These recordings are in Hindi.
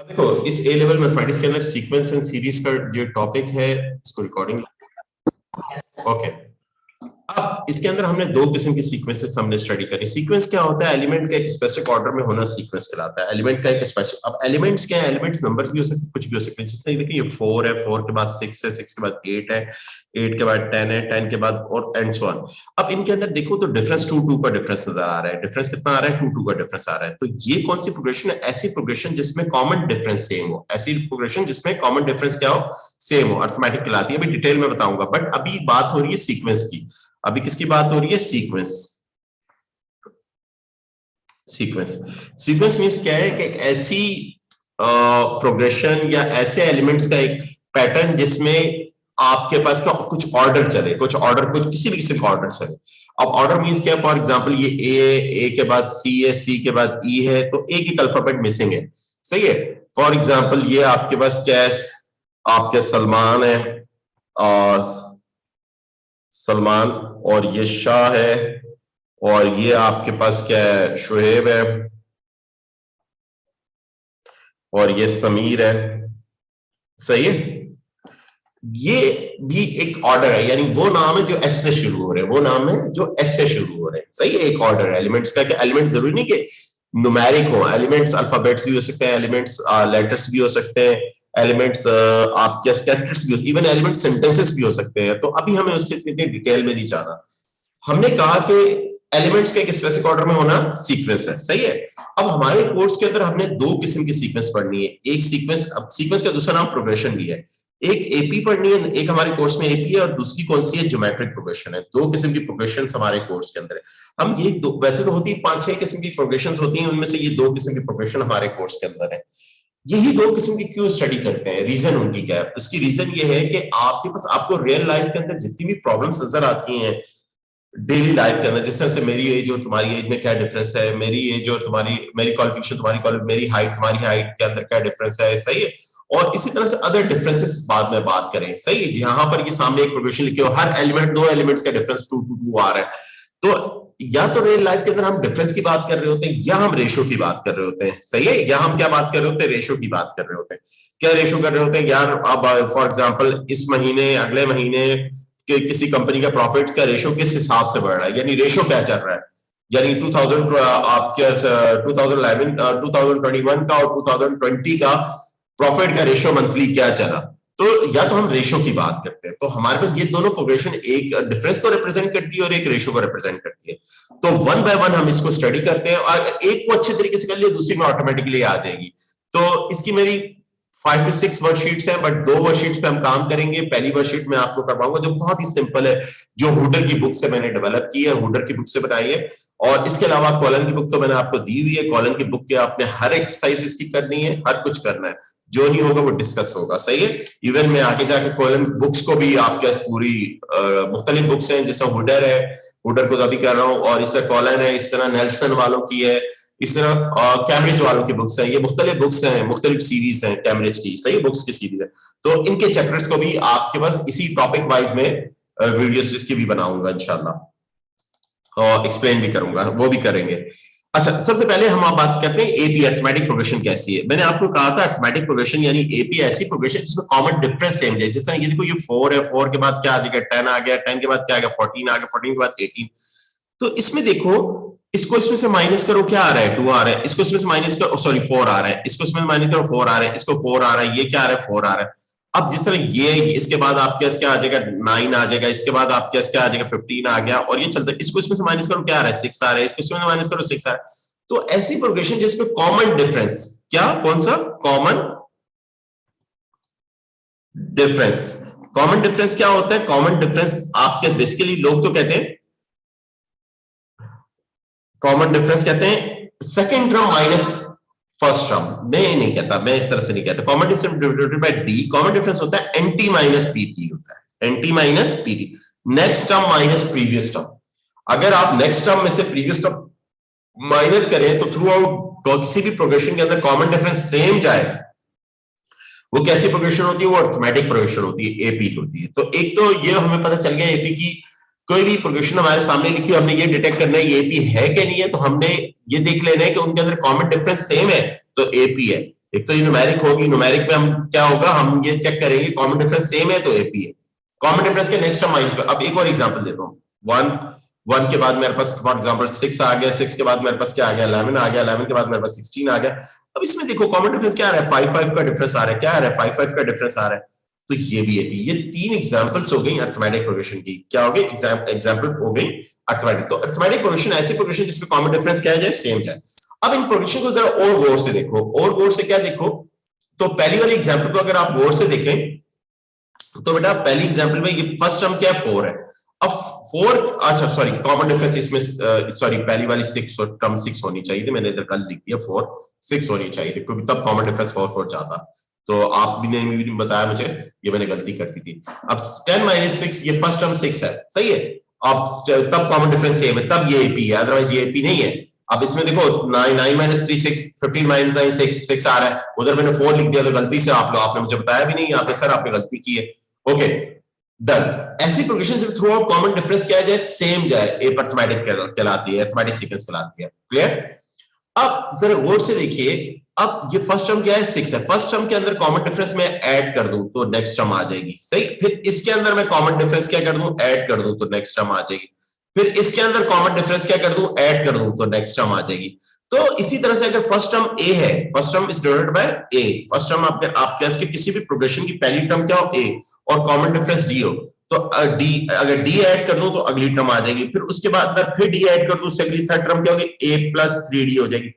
देखो इस ए लेवल मैथमेटिक्स के अंदर सीक्वेंस एंड सीरीज का जो टॉपिक है इसको रिकॉर्डिंग ओके। अब इसके अंदर हमने दो किस्म की सीक्वेंसेस हमने स्टडी करी। सीक्वेंस क्या होता है? एलिमेंट का एक स्पेसिफिक ऑर्डर में होना सीक्वेंस कहलाता है। एलिमेंट का एक स्पेसिफिक, अब एलिमेंट्स क्या है? एलिमेंट्स नंबर्स भी हो सकते हैं, कुछ भी हो सकते हैं। जिससे देखिए ये 4 है, 4 के बाद 6 है, 6 के बाद 8 है, 8 के बाद 10 है, 10 के बाद और एंड सो ऑन। अब इनके अंदर देखो तो डिफरेंस 2 2 का डिफरेंस नजर आ रहा है। डिफरेंस कितना आ रहा है? 2 2 का डिफरेंस आ रहा है। तो ये कौन सी प्रोग्रेशन है? ऐसी प्रोग्रेशन जिसमें कॉमन डिफरेंस सेम हो, ऐसी प्रोग्रेशन जिसमें कॉमन डिफरेंस क्या हो? सेम हो, अर्थमेटिक कहलाती है। अभी डिटेल में बताऊंगा, बट अभी बात हो रही है सीक्वेंस की। अभी किसकी बात हो रही है? सीक्वेंस। सीक्वेंस सीक्वेंस मींस क्या है कि एक ऐसी प्रोग्रेशन या ऐसे एलिमेंट्स का एक पैटर्न जिसमें आपके पास का कुछ ऑर्डर चले, कुछ ऑर्डर, कुछ किसी भी किस्म का ऑर्डर चले। अब ऑर्डर मींस क्या? फॉर एग्जांपल ये ए के बाद सी है, सी के बाद ई है, तो एक ही अल्फाबेट मिसिंग है, सही है। फॉर एग्जांपल ये आपके पास क्या है? आपके सलमान है और सलमान, और ये शाह है, और ये आपके पास क्या है? शुहेब है, और ये समीर है, सही है। ये भी एक ऑर्डर है, यानी वो नाम है जो एस से शुरू हो रहे हैं, वो नाम है जो एस से शुरू हो रहे हैं, सही है। एक ऑर्डर है एलिमेंट्स का। कि एलिमेंट जरूरी नहीं कि न्यूमेरिक हो, एलिमेंट्स अल्फाबेट्स भी हो सकते हैं, एलिमेंट्स लेटर्स भी हो सकते हैं, एलिमेंट्स आपके कैरेक्टर्स भी हो, इवन एलिमेंट सेंटेंसेस भी हो सकते हैं। तो अभी हमें उससे इतनी डिटेल में नहीं जाना। हमने कहा कि एलिमेंट्स का एक स्पेसिफिक ऑर्डर में होना सीक्वेंस है, सही है। अब हमारे कोर्स के अंदर हमने दो किस्म की सीक्वेंस पढ़नी है। एक सीक्वेंस, अब सीक्वेंस का दूसरा नाम प्रोग्रेशन भी है। एक एपी पढ़नी है, एक हमारे कोर्स में एपी है, और दूसरी कौन सी है? ज्योमेट्रिक प्रोग्रेशन है। दो किस्म की प्रोग्रेशन हमारे कोर्स के अंदर है। हम ये दो, वैसे तो होती है 5-6 किस्म की प्रोग्रेशन होती हैं, उनमें से ये दो किस्म की प्रोग्रेशन हमारे कोर्स के अंदर है। यही दो किस्म की क्यों स्टडी करते हैं? रीजन उनकी क्या है? उसकी रीजन ये है कि आपके पास, आपको रियल लाइफ के अंदर जितनी भी प्रॉब्लम्स नजर आती हैं डेली लाइफ के अंदर, जिस तरह से मेरी एज और तुम्हारी एज में क्या डिफरेंस है, मेरी एज और तुम्हारी, मेरी क्वालिफिकेशन तुम्हारी क्वालिफिकेशन, मेरी हाइट तुम्हारी हाइट के अंदर क्या डिफरेंस है, सही है। और इसी तरह से अदर डिफरेंसेस बाद में बात करें, सही है। यहाँ पर ये सामने एक प्रोग्रेशन लिखी हो, हर एलिमेंट, दो एलिमेंट्स का डिफरेंस 2 2 2 आ रहा है। तो या तो रियल लाइफ के अंदर हम डिफरेंस की बात कर रहे होते हैं, या हम रेशो की बात कर रहे होते हैं, सही है। या हम क्या बात कर रहे होते हैं? रेशो की बात कर रहे होते हैं। क्या रेशो कर रहे होते हैं यार? अब फॉर एग्जांपल इस महीने, अगले महीने कि किसी कंपनी का प्रॉफिट का रेशो किस हिसाब से बढ़ रहा है, यानी रेशो क्या चल रहा है। यानी 2000 आपके 2011 2021 का और 2020 का प्रॉफिट का रेशो मंथली क्या चला। तो या तो हम रेशो की बात करते हैं, तो हमारे पास ये दोनों प्रोग्रेशन एक डिफरेंस को रिप्रेजेंट करती है और एक रेशो को रिप्रेजेंट करती है। तो वन बाय वन हम इसको स्टडी करते हैं, और एक को अच्छे तरीके से कर लिया, दूसरी में ऑटोमेटिकली आ जाएगी। तो इसकी मेरी 5 to 6 वर्कशीट्स हैं, बट 2 वर्कशीट्स पे हम काम करेंगे। पहली वर्कशीट में आपको करवाऊंगा जो बहुत ही सिंपल है, जो हुडर की बुक से मैंने डेवलप की है, हुडर की बुक से बनाई है। और इसके अलावा कॉलन की बुक तो मैंने आपको दी हुई है। कॉलन की बुक के आपने हर एक्सरसाइज इसकी करनी है, हर कुछ करना है। जो नहीं होगा वो डिस्कस होगा, सही है। इवन मैं आगे जाके कॉलन बुक्स को भी आपके पूरी मुख्तलिफ बुक्स हैं, जैसे हुडर है, हुडर को तो अभी कर रहा हूँ, और इस तरह कॉलन है, इस तरह नेल्सन वालों की है, इस तरह कैम्ब्रिज वालों की बुक्स है। ये मुख्तलिफ बुक्स हैं, मुख्तलिफ सीरीज हैं कैम्ब्रिज की, सही बुक्स की सीरीज है। तो इनके चैप्टर्स को भी आपके पास इसी टॉपिक वाइज में वीडियोस इसकी भी बनाऊंगा इंशाल्लाह, और एक्सप्लेन भी करूंगा, वो भी करेंगे। अच्छा, सबसे पहले हम आप बात करते हैं एपी, अर्थमेटिक प्रोग्रेशन कैसी है। मैंने आपको कहा था अर्थमेटिक प्रोग्रेशन यानी एपी ऐसी प्रोग्रेशन जिसमें कॉमन डिफरेंस सेम है। जिस तरह ये देखो, ये 4 है, 4 के बाद क्या आ जाएगा? 10 आ गया, 10 के बाद क्या आ गया? 14 आ गया, 14 के बाद 18। तो इसमें देखो, इसको इसमें से माइनस करो, क्या आ रहा है? 2 आ रहा है। इसको इसमें से माइनस करो, सॉरी 4 आ रहा है। इसको इसमें माइनस करो, 4 आ रहा है। इसको 4 आ रहा है, ये क्या आ रहा है? 4 आ रहा है। अब जिस तरह ये, इसके बाद आपके क्या आ जाएगा? 9 आ जाएगा। इसके बाद आपके क्या आ जाएगा? 15 आ गया, और ये चलता है। इसको इसमें से माइनस करो, क्या आ रहा है? 6 आ रहा है। इसको इसमें से माइनस करो, 6 आ रहा है। तो ऐसी प्रोग्रेशन जिसमें कॉमन डिफरेंस, क्या, कौन सा? Common difference. कॉमन डिफरेंस क्या होता है? कॉमन डिफरेंस आपके बेसिकली लोग तो कहते हैं, कॉमन डिफरेंस कहते हैं second term minus first term. मैं नहीं कहता, मैं इस तरह से नहीं कहता। Common difference divided by d, common difference होता है एनटी माइनस पीटी होता है, NT minus PT, next term minus previous term. अगर आप नेक्स्ट टर्म में से प्रीवियस टर्म माइनस करें तो थ्रू आउट किसी भी प्रोग्रेशन के अंदर कॉमन डिफरेंस सेम जाए, वो कैसी प्रोग्रेशन होती है? वो अर्थमेटिक प्रोग्रेशन होती है, एपी होती है। तो एक तो ये हमें पता चल गया एपी की कोई भी प्रोग्रेशन हमारे सामने लिखी हो, हमने ये डिटेक्ट करना है ये एपी है कि नहीं है। तो हमने ये देख लेना है कि उनके अंदर कॉमन डिफरेंस सेम है, तो एपी है। एक तो ये न्यूमेरिक होगी, न्यूमेरिक में हम क्या होगा, हम ये चेक करेंगे कॉमन डिफरेंस सेम है तो एपी है, कॉमन डिफरेंस के नेक्स्ट टर्म माइनस। अब एक और एग्जांपल देता हूँ, 1 के बाद मेरे पास फॉर एग्जांपल 6 आ गया, 6 के बाद मेरे पास क्या आ गया, 11 आ गया, 11 के बाद मेरे पास 16 आ गया। अब इसमें देखो कॉमन डिफरेंस क्या आ रहा है, 5 का डिफरेंस आ रहा है, क्या आ रहा है, 5 का डिफरेंस आ रहा है, तो ये भी एपी। ये 3 एग्जांपल्स हो गई अरिथमेटिक प्रोग्रेशन की, क्या हो गई, एग्जांपल हो गई अरिथमेटिक। तो अरिथमेटिक प्रोग्रेशन ऐसी प्रोग्रेशन जिसमें कॉमन डिफरेंस क्या है, सेम जाए। अब इन प्रोग्रेशन को जरा और गौर से देखो, और गौर से क्या देखो, तो पहली वाली एग्जांपल को अगर आप गौर से देखें तो बेटा पहली एग्जांपल में ये फर्स्ट टर्म क्या है, 4 है। अब 4, अच्छा सॉरी कॉमन डिफरेंस इसमें सॉरी पहली वाली 6 टर्म 6 होनी चाहिए थी, मैंने इधर कल लिख दिया 4, 6 होनी चाहिए थी क्योंकि तब कॉमन डिफरेंस 4 4 जाता। तो आप भी ने बताया मुझे, ये मैंने गलती कर दी थी। अब 10 - 6 ये फर्स्ट टर्म 6 है, सही है। अब तब कॉमन डिफरेंस सेम है, तब ये एपी है, अदरवाइज ये एपी नहीं है। अब इसमें देखो 9 - 3 6, 15 - 9 6 आ रहा है, उधर मैंने 4 लिख दिया तो गलती से आपने मुझे बताया भी नहीं यहाँ पे, सर आपने गलती की है। Okay done. ऐसी प्रोग्रेशन जब थ्रू आउट कॉमन डिफरेंस क्या जाए, सेम जाए, ए अरिथमेटिक कहलाती है, अरिथमेटिक सीक्वेंस कहलाती है। क्लियर। अब जरा गौर से देखिए, अब ये फर्स्ट टर्म क्या है, 6 है, फर्स्ट टर्म के अंदर कॉमन डिफरेंस में ऐड कर दूं तो नेक्स्ट टर्म आ जाएगी, सही। फिर इसके अंदर मैं कॉमन डिफरेंस क्या कर दूं, ऐड कर दूं तो नेक्स्ट टर्म आ जाएगी। फिर इसके अंदर कॉमन डिफरेंस क्या कर दूं, ऐड कर दूं तो नेक्स्ट टर्म आ जाएगी। तो इसी तरह से अगर फर्स्ट टर्म ए है, first term is denoted bye A, first term आपके इसके किसी भी प्रोग्रेशन की पहली टर्म क्या हो, ए, और कॉमन डिफरेंस डी हो, तो डी, अगर डी ऐड कर दूं तो अगली टर्म आ जाएगी। फिर उसके बाद फिर डी ऐड कर दूं, उससे अगली थर्ड टर्म क्या होगी, ए प्लस 3डी हो जाएगी।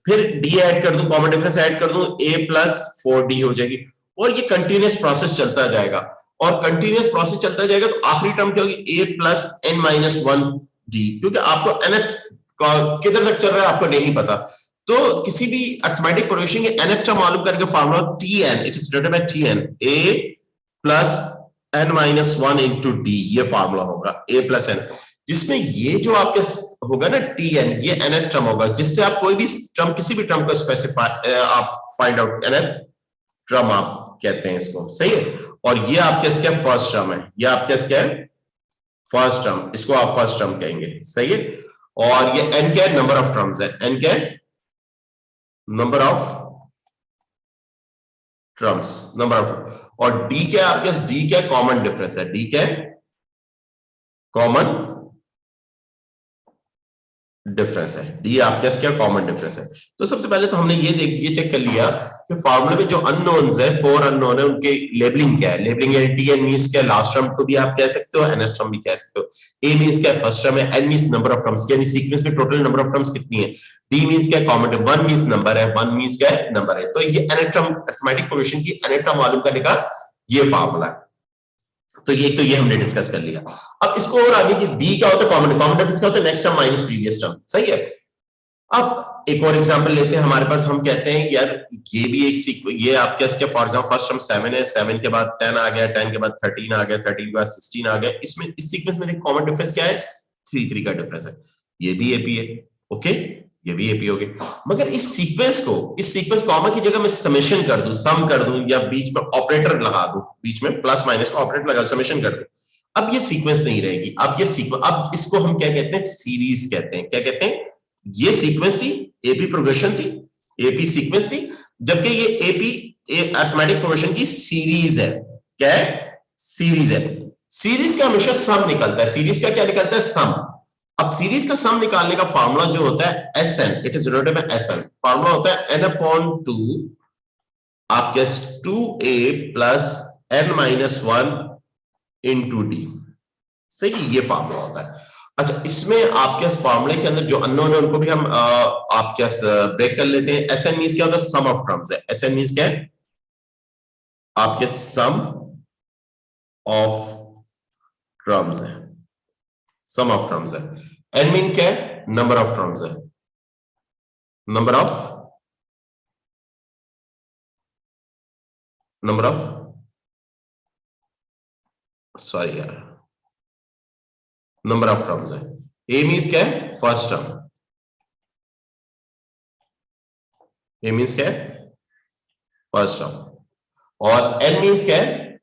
फिर डी ऐड कर दूं, कॉमन डिफरेंस ऐड कर दूं, ए प्लस 4डी हो जाएगी। और ये कंटिन्यूस प्रोसेस चलता जाएगा, और कंटिन्यूस प्रोसेस चलता जाएगा तो आखिरी टर्म क्या होगी, ए प्लस n - 1 डी, क्योंकि आपको nth किधर तक चल रहा है आपको नहीं पता। तो किसी भी अरिथमेटिक प्रोग्रेशन के nth टर्म मालूम करके formula tn, it is denoted bye tn, a plus n - 1 into d, ये फार्मूला होगा a प्लस n, जिसमें ये जो आपके होगा ना tn, ये nth टर्म होगा, जिससे आप कोई भी टर्म, किसी भी टर्म को स्पेसिफाई आप फाइंड आउट, nth टर्म आप कहते हैं इसको, सही है। और ये आपके इसका फर्स्ट टर्म है, ये आपके इसका फर्स्ट टर्म, इसको आप फर्स्ट टर्म कहेंगे, सही है। और ये n क्या है, नंबर ऑफ टर्म्स है, n क्या है, number of terms, number of. और d क्या है आपके, d क्या कॉमन डिफरेंस है, d क्या है, कॉमन डिफरेंस है, डी आपके क्या कॉमन डिफरेंस है। तो सबसे पहले तो हमने ये चेक कर लिया कि फार्मूले में जो अननोन्स है, 4 अननोन है, उनके लेबलिंग क्या है। लेबलिंग है टीएन मींस क्या, लास्ट टर्म को भी आप कह सकते हो, एनथ टर्म भी कह सकते हो। ए मींस क्या, फर्स्ट टर्म है। N means number of terms, यानी सीक्वेंस में टोटल नंबर ऑफ टर्म्स कितनी है। डी मींस क्या, कॉमन, 1 मींस नंबर है, 1 मींस क्या है, नंबर है। तो ये एनथ टर्म, अरिथमेटिक प्रोग्रेशन की एनथ टर्म मालूम करने का ये फार्मूला है। तो ये हमने डिस्कस कर लिया। अब इसको और आगे की डी क्या होता है, कॉमन डिफरेंस क्या होता है, next term minus previous term, सही है। अब एक और एग्जांपल लेते हैं हमारे पास, हम कहते हैं यार ये भी एक ये आपके इसके फॉर एग्जांपल फर्स्ट टर्म 7 है, 7 के बाद 10 आ गया, 10 के बाद 13 आ गया, 13 के बाद 16 आ गया। इसमें इस सीक्वेंस में देखो कॉमन डिफरेंस क्या है, 3 का डिफरेंस है, ये भी एपी है, ओके, ये भी एपी हो गया। मगर इस सीक्वेंस कॉमा की जगह मैं समेशन कर दूं, सम कर दूं, या बीच में ऑपरेटर लगा दूं, बीच में प्लस माइनस का ऑपरेटर लगा समेशन कर दूं, अब ये सीक्वेंस नहीं रहेगी। अब इसको हम क्या कहते हैं, सीरीज कहते हैं। क्या कहते हैं, ये सीक्वेंस थी, एपी प्रोग्रेशन थी, एपी सीक्वेंस थी, जबकि ये एपी अरिथमेटिक प्रोग्रेशन की सीरीज है। क्या है, सीरीज है। सीरीज का हमेशा सम निकलता है, सीरीज का क्या निकलता है, सम। अब सीरीज का सम निकालने का फार्मूला जो होता है SN, it is denoted by SN, formula होता है n/2 आपके 2a plus n - 1 into d, सही, ये फार्मूला होता है। अच्छा, इसमें आपके इस फार्मूले के अंदर जो अननोन है उनको भी हम आपके ब्रेक कर लेते हैं। एसएन मींस क्या होता है, सम ऑफ टर्म्स है। एसएन मींस क्या है, आपके सम ऑफ टर्म्स है, सम ऑफ टर्म्स है। एन मीन क्या है, नंबर ऑफ टर्म्स है, नंबर ऑफ सॉरी यार, नंबर ऑफ टर्म्स है। ए मींस क्या है, फर्स्ट टर्म, ए मींस क्या है, फर्स्ट टर्म। और एन मींस क्या है,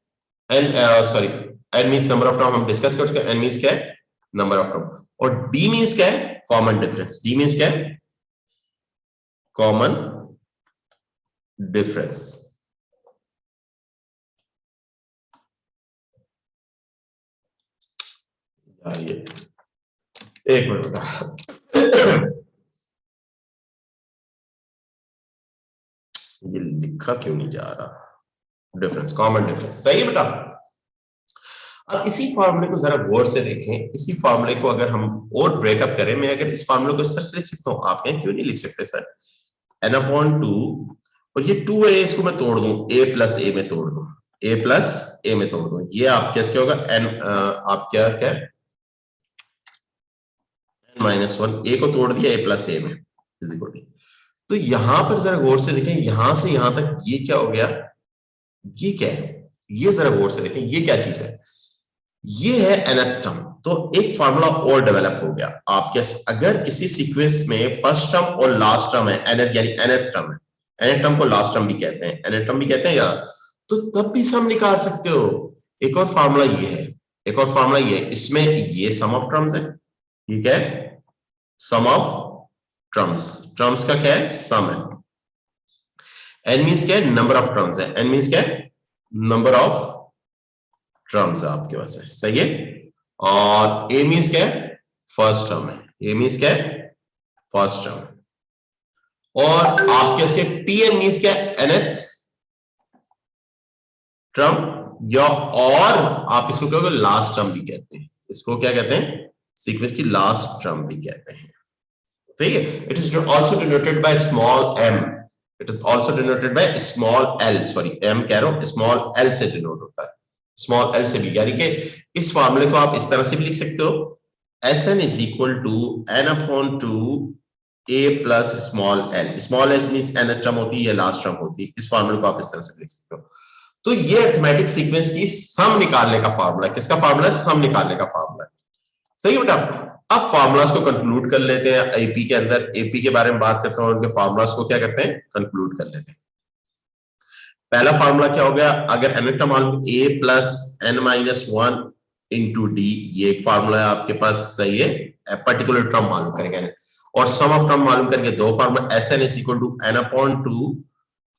n sorry, n means number of term, हम डिस्कस कर चुके हैं। एन मींस क्या है, नंबर ऑफ टर्म। और डी मींस क्या है, कॉमन डिफरेंस। डी मींस क्या है, कॉमन डिफरेंस। ये एक मिनट बेटा, ये लिखा क्यों नहीं जा रहा? डिफरेंस, कॉमन डिफरेंस, सही है बेटा। अब इसी फार्मूले को जरा गौर से देखें। इसी फार्मूले को अगर हम और ब्रेकअप करें, मैं अगर इस फार्मूले को इस तरह से लिख सकता हूं, आप क्यों नहीं लिख सकते सर? n/2, और ये 2a, इसको मैं तोड़ दूं, a प्लस ए में तोड़ दूं, a प्लस ए में तोड़ दूं, ये आप कैसे होगा n, आप क्या क्या n-1, a को तोड़ दिया a प्लस ए में इज इक्वल टू। तो यहां पर जरा गौर से देखें, यहां से यहां तक ये क्या हो गया, ये क्या है, ये जरा गौर से देखें, ये क्या चीज है, ये है nth टर्म। तो एक फार्मूला और डेवलप हो गया आपके, अगर किसी सीक्वेंस में फर्स्ट टर्म और लास्ट टर्म है, nth यानी nth टर्म है, nth टर्म को लास्ट टर्म भी कहते हैं, nth टर्म भी कहते हैं यार, तो तब भी सम निकाल सकते हो। एक और फार्मूला ये है, एक और फार्मूला ये है, इसमें ये सम ऑफ टर्म्स है, ये क्या है, सम ऑफ टर्म्स, टर्म्स का क्या है, सम है। n मींस क्या है, नंबर ऑफ टर्म्स है, n मींस क्या है, नंबर ऑफ टर्म्स है आपके पास है, सही है। और a मींस क्या है, फर्स्ट टर्म है, a मींस क्या है, फर्स्ट टर्म। और आपके से tn मींस क्या है, nth टर्म, या और आप इसको क्या कहोगे, लास्ट टर्म भी कहते हैं, इसको क्या कहते हैं, सीक्वेंस की लास्ट टर्म भी कहते हैं, ठीक है। It is also denoted by small m, it is also denoted by small l, sorry m कह रहा हूं, स्मॉल l से डिनोट होता है, स्मॉल l से भी, यानी कि इस फार्मूले को आप इस तरह से भी लिख सकते हो, Sn is equal to n/2 a plus small l, small l means nth term होती है या लास्ट टर्म होती है, इस फार्मूले को आप इस तरह से लिख सकते हो। तो ये अरिथमेटिक सीक्वेंस की सम निकालने का फार्मूला है, किसका फार्मूला है, सम निकालने का फार्मूला है, सही है बेटा। अब फार्मूलास को कंक्लूड कर लेते हैं, एपी के अंदर, एपी के बारे में बात करता हूं, उनके फार्मूलास को क्या करते हैं, कंक्लूड कर लेते हैं। पहला फार्मूला क्या हो गया, अगर nth टर्म मालूम, a plus n-1 into d, ये एक फार्मूला है आपके पास, सही है, पर्टिकुलर टर्म मालूम करेंगे, और सम ऑफ टर्म मालूम करेंगे, दो formula, Sn is equal to n/2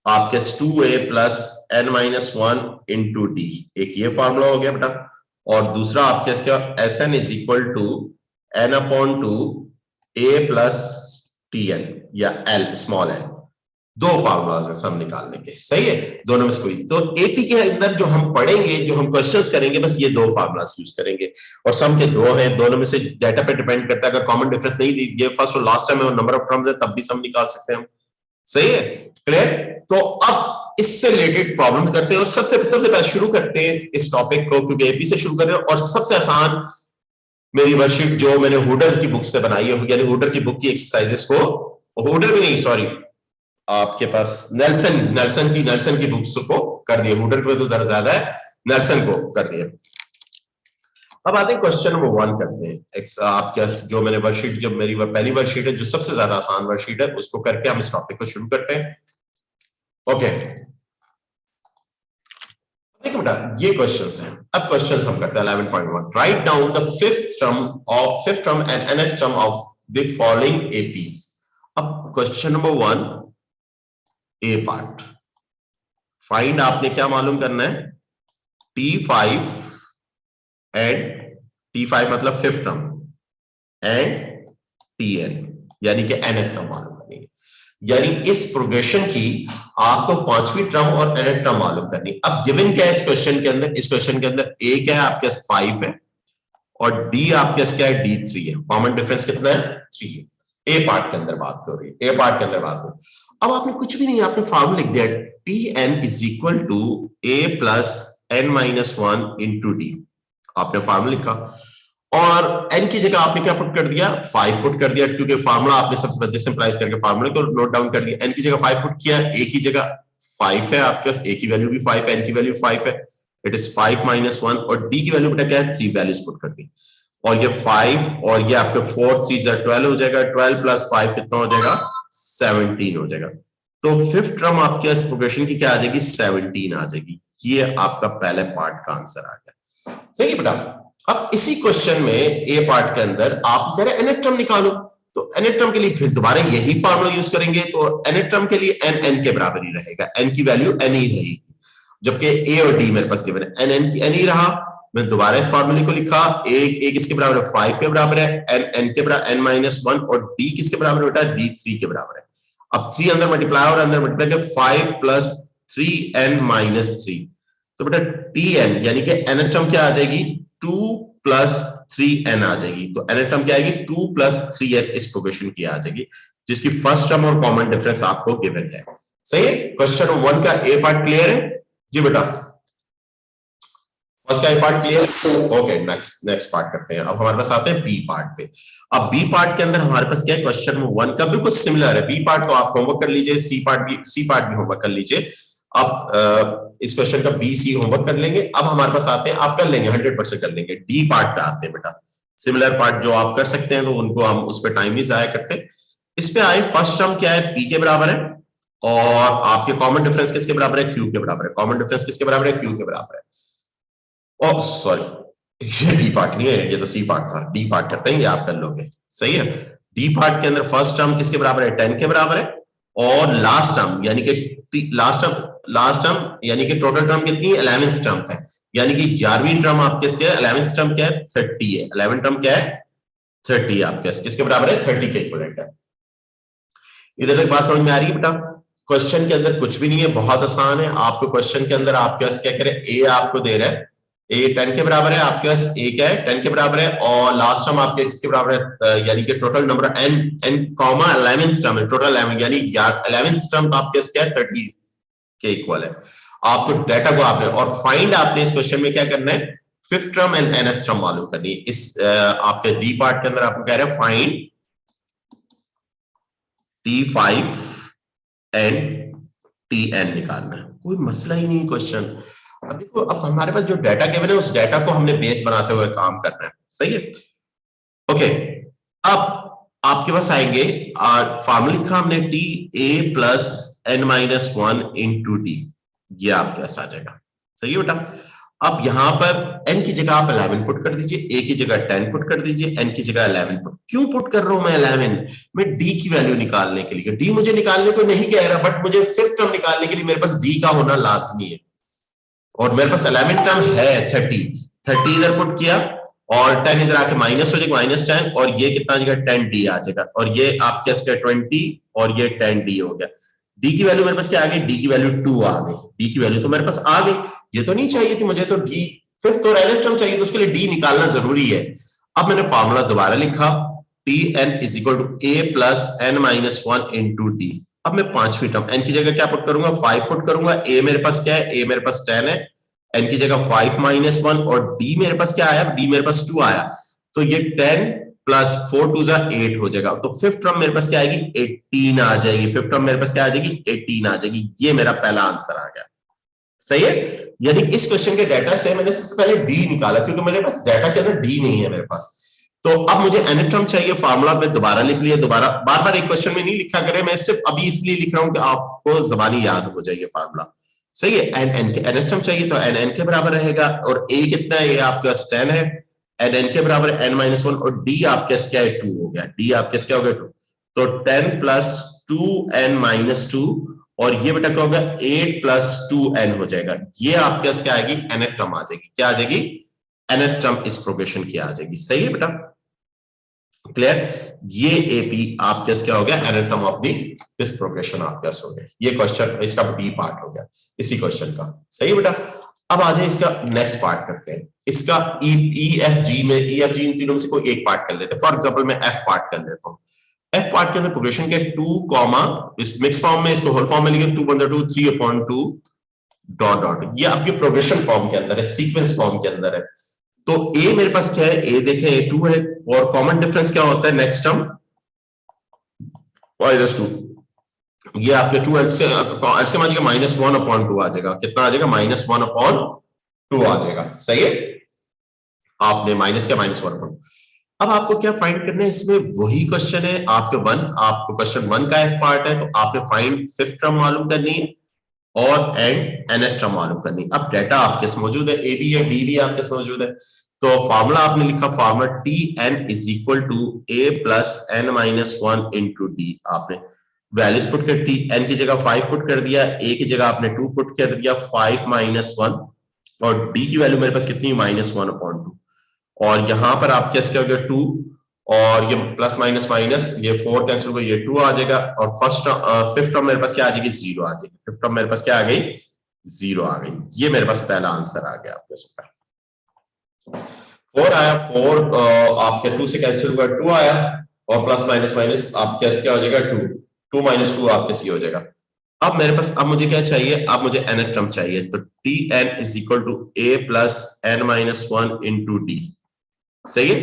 आपके 2a plus n-1 into D, एक ये फार्मूला हो गया बेटा। और दूसरा आपके इसका Sn is equal to n/2 a plus tn या l, स्मॉल l, दो फार्मूलाज है सम निकालने के, सही है, दोनों में से कोई। तो एपी के अंदर जो हम पढ़ेंगे, जो हम क्वेश्चंस करेंगे, बस ये दो फार्मूलाज यूज करेंगे, और सम के दो हैं, दोनों में से डाटा पे डिपेंड करता है, अगर कॉमन डिफरेंस नहीं दी फर्स्ट और लास्ट टाइम है और नंबर ऑफ टर्म्स है, तब भी सम निकाल सकते हैं हम, सही है, क्लियर। तो अब इससे रिलेटेड प्रॉब्लम करते हैं, और सबसे पहले शुरू करते हैं इस टॉपिक को, क्योंकि एपी से शुरू कर रहे हैं, और सबसे आसान मेरी वर्कशीट जो मैंने हुडर की बुक से बनाई है, यानी हुडर की बुक की एक्सरसाइजेस को, हुडर भी नहीं, सॉरी, आपके पास नेल्सन की बुक्स को कर दिया, हुडर पे तो दर ज्यादा है, नेल्सन को कर दिया। अब आते हैं क्वेश्चन नंबर 1 करते हैं, आपके जो मैंने वर्कशीट, जो मेरी पहली वर्कशीट है, जो सबसे ज्यादा आसान वर्कशीट है, उसको करके हम इस टॉपिक को शुरू करते हैं। ओके, देखो बेटा, ये क्वेश्चंस हैं। अब क्वेश्चंस हम करते हैं 11.1, right down the fifth term and nth term of the following APs. अब क्वेश्चन नंबर 1, ए पार्ट, फाइंड, आपने क्या मालूम करना है, T5 एंड T5 मतलब फिफ्थ टर्म, एंड Tn यानी कि nth टर्म मालूम करनी है, यानी इस प्रोग्रेशन की आपको पांचवी टर्म और nth टर्म मालूम करनी। अब गिवन क्या है इस क्वेश्चन के अंदर, इस क्वेश्चन के अंदर a क्या है आपके पास 5 है, और d आपके पास क्या है, D3 है, कॉमन डिफरेंस कितना है, 3 है। ए पार्ट के अंदर बात हो रही है, ए पार्ट के अंदर बात हो रही है। अब आपने कुछ भी नहीं, आपने फॉर्मूला लिख दिया, Tn is equal to a plus n-1 into d, आपने फॉर्मूला लिखा, और n की जगह आपने क्या पुट कर दिया, 5 पुट कर दिया, क्योंकि फार्मूला आपने सबसे पहले सिंपलाइज करके फार्मूले को नोट डाउन कर लिया, n की जगह 5 पुट किया, a की जगह 5 है आपके पास, a की वैल्यू भी 5 है, n की वैल्यू 5 है, इट इज 5 - 1, और d की वैल्यू बेटा क्या है, 3 वैल्यूज पुट कर दी, और ये 5 और ये आपके 4 3 12 हो जाएगा, 12 प्लस 5 कितना हो जाएगा, 17 हो जाएगा। तो फिफ्थ टर्म आपके इस प्रोग्रेशन की क्या आ जाएगी, 17 आ जाएगी। ये आपका पहले पार्ट का आंसर आ गया, सही है बेटा। अब इसी क्वेश्चन में ए पार्ट के अंदर आप कह रहे हैं nth टर्म निकालो, तो nth टर्म के लिए फिर दोबारा यही फार्मूला यूज करेंगे, तो nth टर्म के लिए n के बराबर ही रहेगा, n की वैल्यू n ही रहेगी, जबकि a और d मेरे पास गिवन है, n की n ही रहा। मैं दोबारा इस फार्मूले को लिखा, a किसके बराबर है, 5 के बराबर है, n के बराबर n-1, और d किसके बराबर बेटा, d 3 के बराबर है। अब 3 अंदर मल्टीप्लाई और अंदर मल्टीप्लाई, 5 प्लस 3n-3, तो बेटा tn यानी कि nth टर्म क्या आ जाएगी, 2 प्लस 3n आ जाएगी। तो nth टर्म क्या आएगी, 2 प्लस 3n इस प्रोग्रेशन की आ जाएगी, जिसकी फर्स्ट टर्म और कॉमन डिफरेंस आपको गिवन है। सही है, क्वेश्चन 1 का ए पार्ट क्लियर है जी बेटा, फर्स्ट का A part clear. Okay, next part करते हैं। अब हमारे पास आते हैं बी पार्ट पे। अब बी पार्ट के अंदर हमारे पास क्या है, क्वेश्चन 1 का बिल्कुल सिमिलर है। बी पार्ट तो आप होमवर्क कर लीजिए, सी पार्ट भी होमवर्क कर लीजिए। अब इस क्वेश्चन का बी सी होमवर्क कर लेंगे। अब हमारे पास आते हैं, आप कर लेंगे 100% कर लेंगे। डी पार्ट पे आते हैं बेटा, सिमिलर पार्ट जो आप कर सकते हैं तो उनको हम उस पर टाइम नहीं जाया करते। इस पे आए, फर्स्ट टर्म क्या है, पी के बराबर है, और आपके कॉमन डिफरेंस किसके बराबर है, क्यू के बराबर है। कॉमन डिफरेंस किसके बराबर है, क्यू के बराबर है। ओ सॉरी, ये डी पार्ट नहीं है, ये तो सी पार्ट था। डी पार्ट करते हैं, ये आप कर लोगे, सही है। डी पार्ट के अंदर फर्स्ट टर्म किसके बराबर है, 10 के बराबर है, और लास्ट टर्म यानी कि लास्ट टर्म यानी कि टोटल टर्म कितनी है, 11th टर्म है, यानी कि 11वीं टर्म आपके इसके 11th टर्म क्या है, 30 है। 11th टर्म क्या है, 30 है आपके, किसके बराबर है, 30 के इक्विवेलेंट है। इधर तक बात समझ में आ रही है बेटा। क्वेश्चन के अंदर कुछ भी नहीं है, बहुत आसान है। आपको क्वेश्चन के अंदर आपके पास क्या करें, ए आपको दे रहा है, ए 10 के बराबर है, आपके पास ए क्या है, 10 के बराबर है, और लास्ट टर्म आपके किसके बराबर है, यानी कि total number n comma 11th term है, टोटल 11 यानी 11th टर्म तो आपके क्या है, 30 के इक्वल है। आपको डाटा को आपने और फाइंड आपने इस क्वेश्चन में क्या करना है, fifth term and nth term मालूम करनी है। इस आपके डी पार्ट के अंदर आपको कह रहे हैं फाइंड T5 एंड Tn निकालना है, कोई मसला ही नहीं क्वेश्चन। अब देखो, अब हमारे पास जो डाटा गिवन है उस डाटा को हमने बेस बनाते हुए काम करना है, सही है। ओके, अब आपके पास आएंगे, फार्मूला लिखा हमने T A plus n-1 into d, ये आपके पास आ जाएगा, सही है बेटा। अब यहां पर n की जगह आप 11 पुट कर दीजिए, a की जगह 10 पुट कर दीजिए, n की जगह 11 पुट। क्यों पुट कर रहा हूं मैं 11? मैं d की वैल्यू निकालने के लिए, d मुझे निकालने को नहीं कह रहा, बट मुझे फिफ्थ टर्म निकालने के लिए मेरे पास d का होना लाजमी है, और मेरे पास 11 टर्म है 30 इधर पुट किया, और 10 इधर आके माइनस हो जाएगा, -10, और ये कितना आ जाएगा, 10d आ जाएगा, और ये आपके इसका 20 और ये 10d हो गया। d की वैल्यू मेरे पास क्या आ गई, d की वैल्यू 2 आ गई, d की वैल्यू तो मेरे पास आ गई। ये तो नहीं चाहिए थी मुझे, तो d फिफ्थ और nth टर्म चाहिए, तो उसके लिए d निकालना जरूरी है। अब मैंने फॉर्मूला दोबारा लिखा, Tn is equal to a plus n-1 into d. अब मैं पांचवी टर्म n की जगह क्या पुट करूंगा, 5 पुट करूंगा। a मेरे पास क्या है, a मेरे पास 10 है, n की जगह 5-1, और d मेरे पास क्या आया, d मेरे पास 2 आया, तो ये 10 प्लस 4 2 8 हो जाएगा। तो फिफ्थ टर्म मेरे पास क्या आएगी, 18 आ जाएगी। फिफ्थ टर्म मेरे पास क्या आ जाएगी, 18 आ जाएगी। ये मेरा पहला आंसर आ गया, सही है। यानी इस क्वेश्चन के डाटा से मैंने सबसे पहले डी निकाला, क्योंकि मेरे पास डाटा के अंदर डी नहीं है मेरे पास। तो अब मुझे nth टर्म चाहिए, फार्मूला में दोबारा लिख लिया, दोबारा बार बार एक क्वेश्चन में नहीं लिखा करें, मैं सिर्फ अभी इसलिए लिख रहा हूं कि आपको जबानी याद हो जाए फार्मूला, सही है। nth टर्म चाहिए तो n के बराबर रहेगा, और a कितना है, ये आपका 10 है, n के बराबर n-1, और d आपके क्या है, 2 हो गया, d आपके क्या हो गया, 2, तो 10 प्लस 2n-2, और ये बेटा क्या होगा, 8 प्लस 2n हो जाएगा। ये आपके क्या आएगी, nth टर्म आ जाएगी, क्या आ जाएगी, nth टर्म इस प्रोग्रेशन की आ जाएगी, सही है बेटा, क्लियर। ये एपी आपके क्या हो गया, nth term of this progression आपके हो गया। ये क्वेश्चन इसका बी पार्ट हो गया इसी क्वेश्चन का, सही है बेटा। अब आ जाए इसका नेक्स्ट पार्ट करते हैं, इसका ई एफ जी में, ई एफ जी इन तीनों में से कोई एक पार्ट कर लेते हैं। फॉर एग्जांपल मैं एफ पार्ट कर लेता हूं। एफ पार्ट के अंदर प्रोग्रेशन के 2 कॉमा, इस मिक्स फॉर्म में, इसको होल फॉर्म में लिखे 2/2 3/2 डॉट डॉट, ये आपके प्रोग्रेशन फॉर्म के अंदर है, सीक्वेंस फॉर्म के अंदर है। तो ए मेरे पास क्या है, ए देखें A2 है, और कॉमन डिफरेंस क्या होता है, नेक्स्ट टर्म -2, ये आपके 2 से -1/2 आ जाएगा, कितना आ जाएगा, -1/2 आ जाएगा, सही है। आपने माइनस क्या, -1/2। अब आपको क्या फाइंड करना है, इसमें वही क्वेश्चन है आपके आपको क्वेश्चन 1 का एफ पार्ट है, तो आपने फाइंड फिफ्थ टर्म मालूम करनी है, और एंड nth टर्म मालूम करनी। अब डाटा आपके पास मौजूद है, ए बी है, डी भी आपके पास मौजूद है। तो फॉर्मूला आपने लिखा, formula t n is equal to a plus n minus one into d. आपने वैल्यूज पुट कर, टी एन की जगह 5 पुट कर दिया, ए की जगह आपने 2 पुट कर दिया, 5 माइनस 1, और डी की वैल्यू मेरे पास कितनी, -1/2। और यहां पर आप कैसे क्या हो गया 2, और ये प्लस माइनस माइनस, ये 4 कैंसिल हो, ये 2 आ जाएगा, और फिफ्थ टर्म मेरे पास क्या आ जाएगी, 0 आ जाएगी। फिफ्थ टर्म मेरे पास क्या आ गई, 0 आ गई। ये मेरे पास पहला आंसर आ गया आपके इसका। 4 आया, 4 आपके 2 से कैंसिल हुआ, 2 आया, और प्लस माइनस माइनस आप कैसे क्या हो जाएगा 2, 2 माइनस 2 आपके सी हो जाएगा। अब मेरे पास, अब मुझे क्या चाहिए, अब मुझे nth टर्म चाहिए, तो t n is equal to a plus n minus one into d. सही है।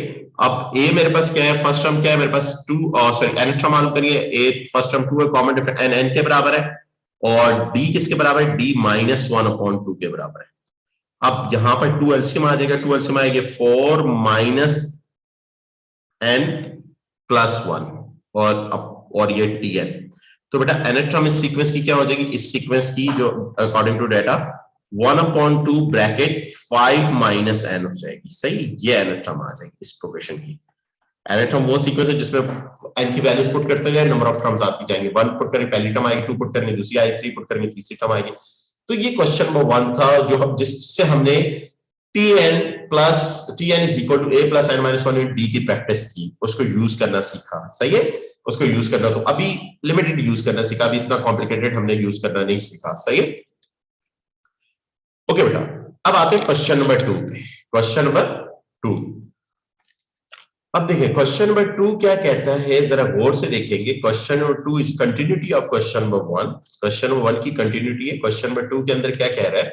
अब a मेरे पास क्या है, फर्स्ट टर्म क्या है मेरे पास 2, सॉरी nth टर्म मालूम करिए, a फर्स्ट टर्म 2 है, कॉमन डिफरेंस n n के बराबर है, और d किसके बराबर है, d -1/2 के बराबर है। अब यहां पर 2 एलसीएम आ जाएगा, 2 एलसीएम आएगा 4 माइनस n प्लस 1, और ये tn। तो बेटा nth टर्म इस सीक्वेंस की क्या हो जाएगी, इस सीक्वेंस की जो according to data 1/2 bracket 5 minus n हो जाएगी। सही, ये nth टर्म आ जाएगी इस प्रोग्रेशन की। nth टर्म वो सीक्वेंस है जिसमें n की वैल्यूज पुट करते जाए, नंबर ऑफ टर्म्स आती जाएंगी, 1 पुट करेंगे पहली टर्म आएगी, 2 पुट करेंगे दूसरी आएगी, 3 पुट करेंगे तीसरी टर्म आएगी। तो ये क्वेश्चन नंबर 1 था, जो जिससे हमने tn is equal to a plus n minus one d की प्रैक्टिस की, उसको यूज करना सीखा। सही है, उसको यूज करना, तो अभी लिमिटेड यूज करना सीखा, अभी इतना कॉम्प्लिकेटेड हमने यूज करना नहीं सीखा। सही है, ओके बेटा। अब आते हैं क्वेश्चन नंबर 2 पे। क्वेश्चन नंबर 2, अब देखिए क्वेश्चन नंबर 2 क्या कहता है, जरा गौर से देखेंगे। Question number 2 is continuity of question number 1। Question number 1 की कंटिन्यूटी है। क्वेश्चन नंबर 2 के अंदर क्या कह रहा है,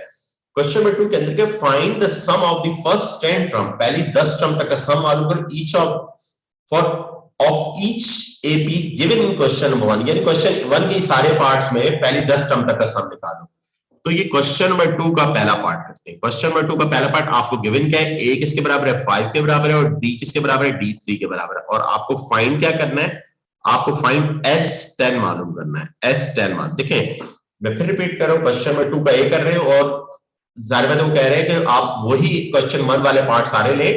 क्वेश्चन नंबर 2 के अंदर क्या, find the sum of the first 10 term, पहली 10 टर्म तक का सम मालूम करो, each of each AP given in question number 1, यानी क्वेश्चन 1 के सारे पार्ट्स में पहली 10 टर्म तक का सम निकालो। तो ये क्वेश्चन नंबर 2 का पहला पार्ट करते हैं। क्वेश्चन नंबर 2 का पहला पार्ट आपको गिवन क्या है, a किसके बराबर है, 5 के बराबर है, और d किसके बराबर है, d 3 के बराबर है। और आपको फाइंड क्या करना है, आपको फाइंड S10 मालूम करना है। S10 मान, देखें मैं फिर रिपीट कर रहा हूं, क्वेश्चन नंबर 2 का a कर रहे हो, और जाहिर बात है वो कह रहे हैं कि आप वही क्वेश्चन 1 वाले पार्ट सारे ले,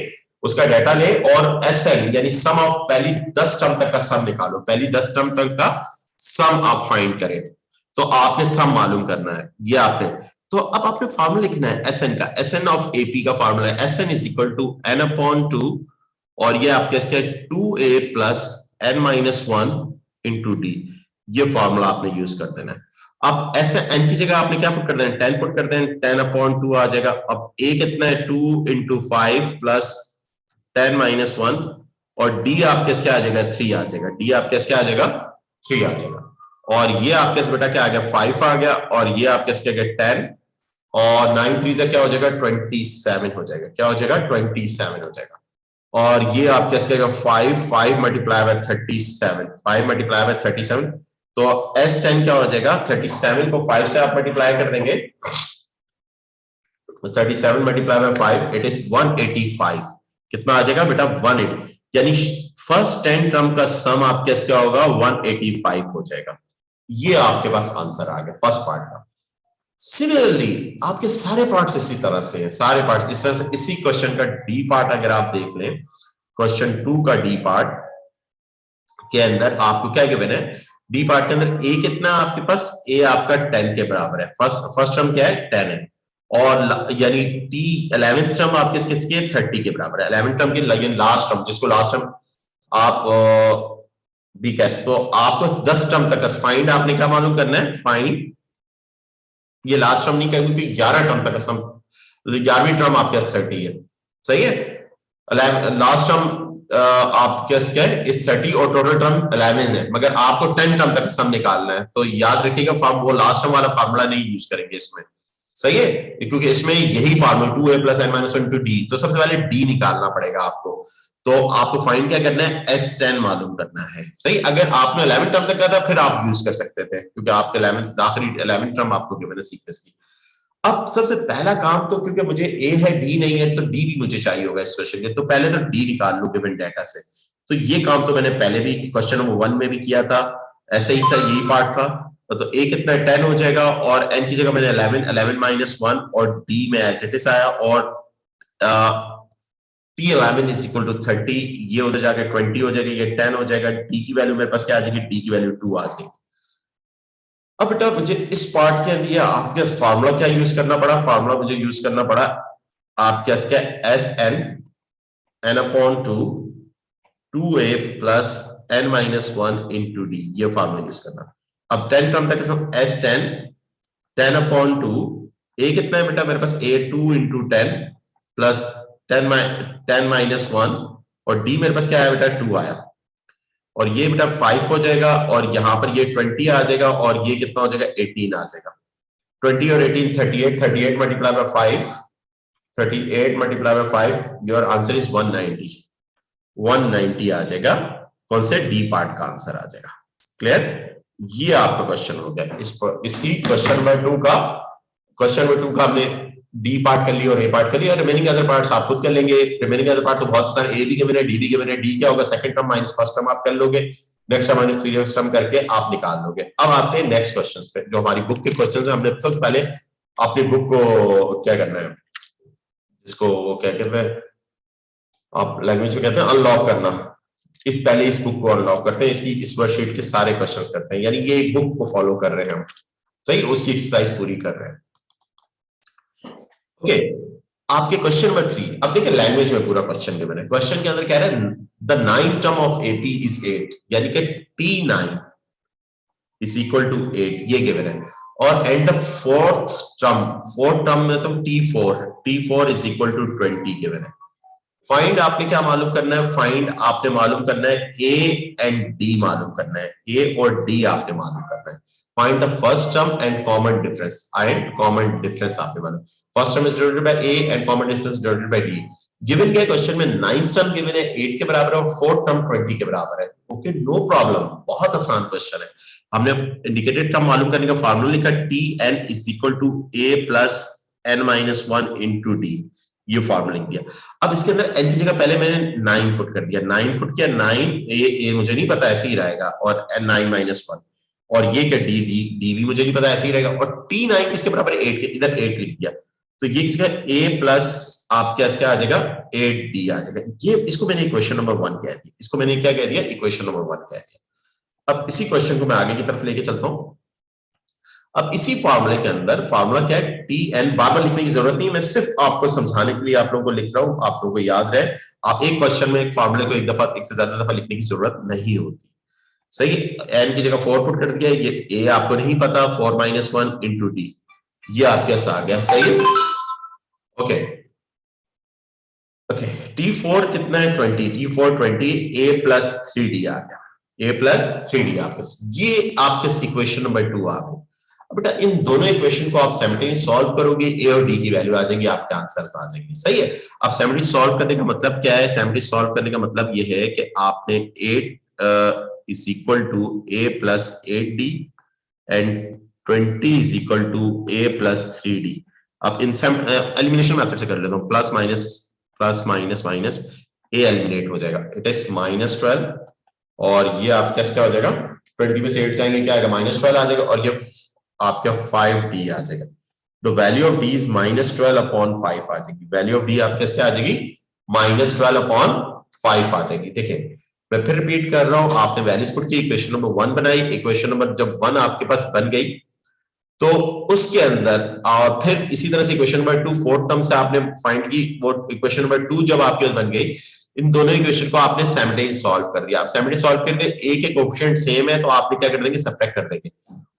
उसका डाटा ले, और SN यानी सम ऑफ पहली 10 टर्म तक का सम निकालो, पहली 10 टर्म तक का सम आप फाइंड करें। तो आपने सम मालूम करना है, ये आपने, तो अब आपने फार्मूला लिखना है एसएन का, एसएन ऑफ एपी का फार्मूला है SN is equal to n upon 2, और ये आपके क्या 2a plus n minus 1 into d. ये फार्मूला आपने यूज कर देना है। अब ऐसे n की जगह आपने क्या पुट कर देना है, 10 पुट कर देना, 10 अपॉन 2 आ जाएगा। अब a कितना है, 2 इंटू 5 प्लस 10 माइनस 1, और d आपके क्या आ जाएगा, 3 आ जाएगा। d आपके क्या आ जाएगा, 3 आ जाएगा। और ये आपके बेटा क्या आ गया, 5 आ गया, और ये आपके क्या गया 10, और 9 3 से क्या हो जाएगा 27 हो जाएगा, क्या हो जाएगा 27 हो जाएगा। और ये आपके क्या 5 मल्टीप्लाई बाय 37, 5 मल्टीप्लाई बाय 37, तो S10 क्या हो जाएगा, 37 को 5 से आप मल्टीप्लाई कर देंगे, तो 37 मल्टीप्लाई बाय 5 इट इज 185। कितना आ जाएगा बेटा, 180, यानी फर्स्ट 10 टर्म का सम आपके क्या होगा, 185 हो जाएगा। ये आपके पास आंसर आ गया फर्स्ट पार्ट का। सिमिलरली आपके सारे पार्ट्स इसी तरह से हैं, सारे पार्ट्स जिस तरह से इसी क्वेश्चन का डी पार्ट अगर आप देख लें, क्वेश्चन 2 का डी पार्ट के अंदर आपको क्या गिवन है, डी पार्ट के अंदर ए कितना है आपके पास, ए आपका 10 के बराबर है, फर्स्ट टर्म क्या है 10 है, और यानी टी 11th टर्म आपके किसके 30 के बराबर है। 11th टर्म की लास्ट टर्म, जिसको लास्ट टर्म आप भी कैसे, तो आपको 10 टर्म तक फाइंड आपने क्या मालूम करना है, फाइंड, ये लास्ट टर्म नहीं कहेंगे क्योंकि 11 टर्म तक सम, 11वीं टर्म आपके 30 है। सही है, लास्ट टर्म आपके क्या है इस 30, और टोटल टर्म 11 है, मगर आपको 10 टर्म तक सम निकालना है। तो याद रखिएगा फॉर्म, वो लास्ट टर्म वाला फार्मूला नहीं यूज करेंगे इसमें। सही है, क्योंकि इसमें यही formula 2a plus n minus 1 D, तो सबसे पहले डी निकालना पड़ेगा आपको। तो आपको फाइंड क्या करना है, S10 मालूम करना है। सही, अगर आपने 11 टर्म तक किया था फिर आप यूज कर सकते थे, क्योंकि आपके 11 आखिरी 11 टर्म आपको गिवन है सीक्वेंस की। अब सबसे पहला काम, तो क्योंकि मुझे ए है डी नहीं है, तो डी भी मुझे चाहिए होगा इस क्वेश्चन के, तो पहले तो डी निकाल लो गिवन डाटा से। तो ये काम तो मैंने पहले भी क्वेश्चन नंबर 1 में भी किया था, ऐसे ही था, यही पार्ट था। तो ए कितना 10 हो जाएगा, और एन की जगह मैंने 11 माइनस 1, और डी में एज इट इज आया, और T11 इज इक्वल टू 30, ये उधर जाके 20 हो जाएगा, ये 10 हो जाएगा, डी की वैल्यू मेरे पास क्या आ जाएगी, डी की वैल्यू 2 आ जाएगी। अब बेटा मुझे इस पार्ट के अंदर आपके फार्मूला क्या यूज करना पड़ा, फार्मूला मुझे यूज करना पड़ा आपके क्या s n n upon 2a plus n minus 1 into d, ये फार्मूला यूज करना। अब 10 टर्म तक एस 10 अपॉन 2, ए कितना है बेटा मेरे पास, ए 2 इंटू 10 प्लस 10 माइनस 1, और डी मेरे पास क्या है बेटा 2 आया, और ये बेटा 5 हो जाएगा, और यहां पर ये 20 आ जाएगा, और ये कितना हो जाएगा 18 आ जाएगा। 20 और 18 38, 38 multiply by 5, 38 multiply by 5, your answer is 190, 190 आ जाएगा, कौन से डी पार्ट का आंसर आ जाएगा। क्लियर, ये आपका क्वेश्चन हो गया। इसी क्वेश्चन नंबर 2 का हमने डी पार्ट कर लिया और ए पार्ट कर लिया, और रिमेनिंग अदर पार्ट्स आप खुद कर लेंगे। रिमेनिंग अदर पार्ट तो बहुत सारे, ए भी गिवन है, डी भी गिवन है, डी क्या होगा second term minus first term आप कर लोगे, next term minus previous term करके आप निकाल लोगे। अब आते हैं नेक्स्ट क्वेश्चंस पे, जो हमारी बुक के क्वेश्चंस हैं। हमने सबसे पहले अपनी बुक को क्या करना है, जिसको वो क्या कहते हैं, आप लैंग्वेज में कहते हैं अनलॉक करना। इस पहले इस बुक को अनलॉक करते हैं, इसकी इस वर्कशीट के सारे क्वेश्चंस करते हैं, यानी ये एक बुक को फॉलो कर रहे हैं हम, सही, उसकी एक्सरसाइज पूरी कर रहे हैं। ओके, आपके क्वेश्चन नंबर 3, अब देखिए लैंग्वेज में पूरा क्वेश्चन गिवन है। क्वेश्चन के अंदर कह रहे हैं the 9th term of AP is 8, यानी कि T9 इज इक्वल टू 8, ये गिवन है, और एंड द फोर्थ टर्म में तो T4 is equal to 20 given है। फाइंड आपने क्या मालूम करना है, फाइंड आपने मालूम करना है ए एंड डी मालूम करना है, ए और डी आपने मालूम करना है। Find the first term and common difference, आपने मालूम, first term is divided by A and common difference divided by D. Given क्या क्वेश्चन में 9th टर्म गिवन है 8 के बराबर है और 4th टर्म 20 के बराबर है। ओके, नो प्रॉब्लम, बहुत आसान क्वेश्चन है। हमने इंडिकेटेड टर्म मालूम करने का फार्मूला लिखा, t n is equal to a plus n minus 1 into d, ये फार्मूला लिख दिया। अब इसके अंदर n की जगह पहले मैंने 9 पुट कर दिया, 9 पुट किया, 9 ए मुझे नहीं पता ऐसे ही रहेगा, और 9 माइनस 1, और ये क्या डी भी मुझे नहीं पता ऐसे ही रहेगा, और T9 किसके बराबर है 8 के, इधर 8 लिख दिया, तो ये किसका a प्लस आपके क्या आ जाएगा 8d आ जाएगा। ये इसको मैंने इक्वेशन नंबर 1 कह दिया, इसको मैंने क्या कह दिया, इक्वेशन नंबर 1 कह दिया। अब इसी क्वेश्चन को मैं आगे की तरफ लेके चलता हूं। अब इसी फार्मूले के अंदर फार्मूला क्या है, टी एन, बार बार लिखने की जरूरत नहीं, मैं सिर्फ आपको समझाने के लिए आप लोगों को लिख रहा हूं, आप लोगों को याद रहे। आप एक क्वेश्चन में एक फार्मूले को एक दफा, एक से ज्यादा दफा लिखने की जरूरत नहीं होती, सही। एन की जगह 4 पुट कर दिया, ये ए आपको नहीं पता, 4 माइनस 1 इंटू डी, ये आपके पास आ गया, सही है। ओके ओके, T4 कितना है 20, T4 20, a प्लस 3d आ गया, a प्लस 3d आपके, ये आपके इक्वेशन नंबर 2 आ गई। अब बेटा इन दोनों इक्वेशन को आप सिमिलटेनियसली सॉल्व करोगे, ए और डी की वैल्यू आ जाएंगी, आपके आंसर्स आ जाएंगे, सही है। अब सिमिलटेनियसली सॉल्व करने का मतलब क्या है, सिमिलटेनियसली सॉल्व करने का मतलब ये है कि आपने 8 is equal to a plus 8d and 20 is equal to a plus 3d। अब इन एलिमिनेशन मेथड से कर लेता हूं, plus minus minus, a eliminate हो जाएगा, इट इज -12, और ये आपका क्या हो जाएगा, 20 में से 8 जाएंगे क्या आएगा, -12 आ जाएगा, और ये आपका 5d आ जाएगा। तो value of d is -12 upon 5 आ जाएगी, वैल्यू ऑफ d आपके क्या आ जाएगी, -12 अपॉन 5 आ जाएगी। देखिए मैं फिर रिपीट कर रहा हूं, आपने वैल्यूज पुट की, इक्वेशन नंबर 1 बनाई, इक्वेशन नंबर जब 1 आपके पास बन गई तो उसके अंदर, और फिर इसी तरह से इक्वेशन नंबर 2 फोर्थ टर्म से आपने फाइंड की, वो इक्वेशन नंबर 2 जब आपके बन गई, इन दोनों इक्वेशन को आपने सिमिलटेनियसली सॉल्व कर दिया। आप सिमिलटेनियसली सॉल्व कर दे, a के कोएफिशिएंट सेम है तो आपने क्या कर देंगे, सब्ट्रैक्ट कर देंगे,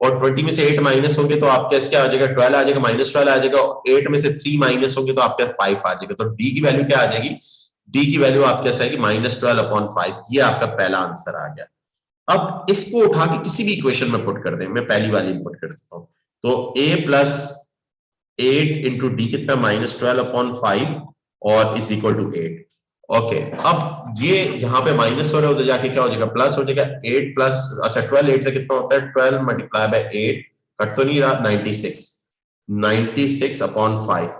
और 20 में से 8 माइनस होंगे तो आपके क्या आ जाएगा, 12 आ जाएगा, -12 आ जाएगा, 8 में से 3 माइनस होंगे तो आपके 5 आ जाएगा। तो d की वैल्यू क्या आ जाएगी, d की वैल्यू आपके कैसे आएगी, -12 अपॉन 5, ये आपका पहला आंसर आ गया। अब इसको उठा के किसी भी इक्वेशन में पुट कर दें, मैं पहली वाली में पुट कर देता हूं, तो a प्लस 8 इंटू डी कितना, -12 अपॉन 5, और इज इक्वल टू 8। ओके, अब ये यहाँ पे माइनस हो रहा है, उधर जाके क्या हो जाएगा, प्लस हो जाएगा, 8 प्लस, अच्छा 12 8 से कितना होता है, 12 मल्टीप्लाई बाय 8, कट तो नहीं रहा, 96 अपॉन 5,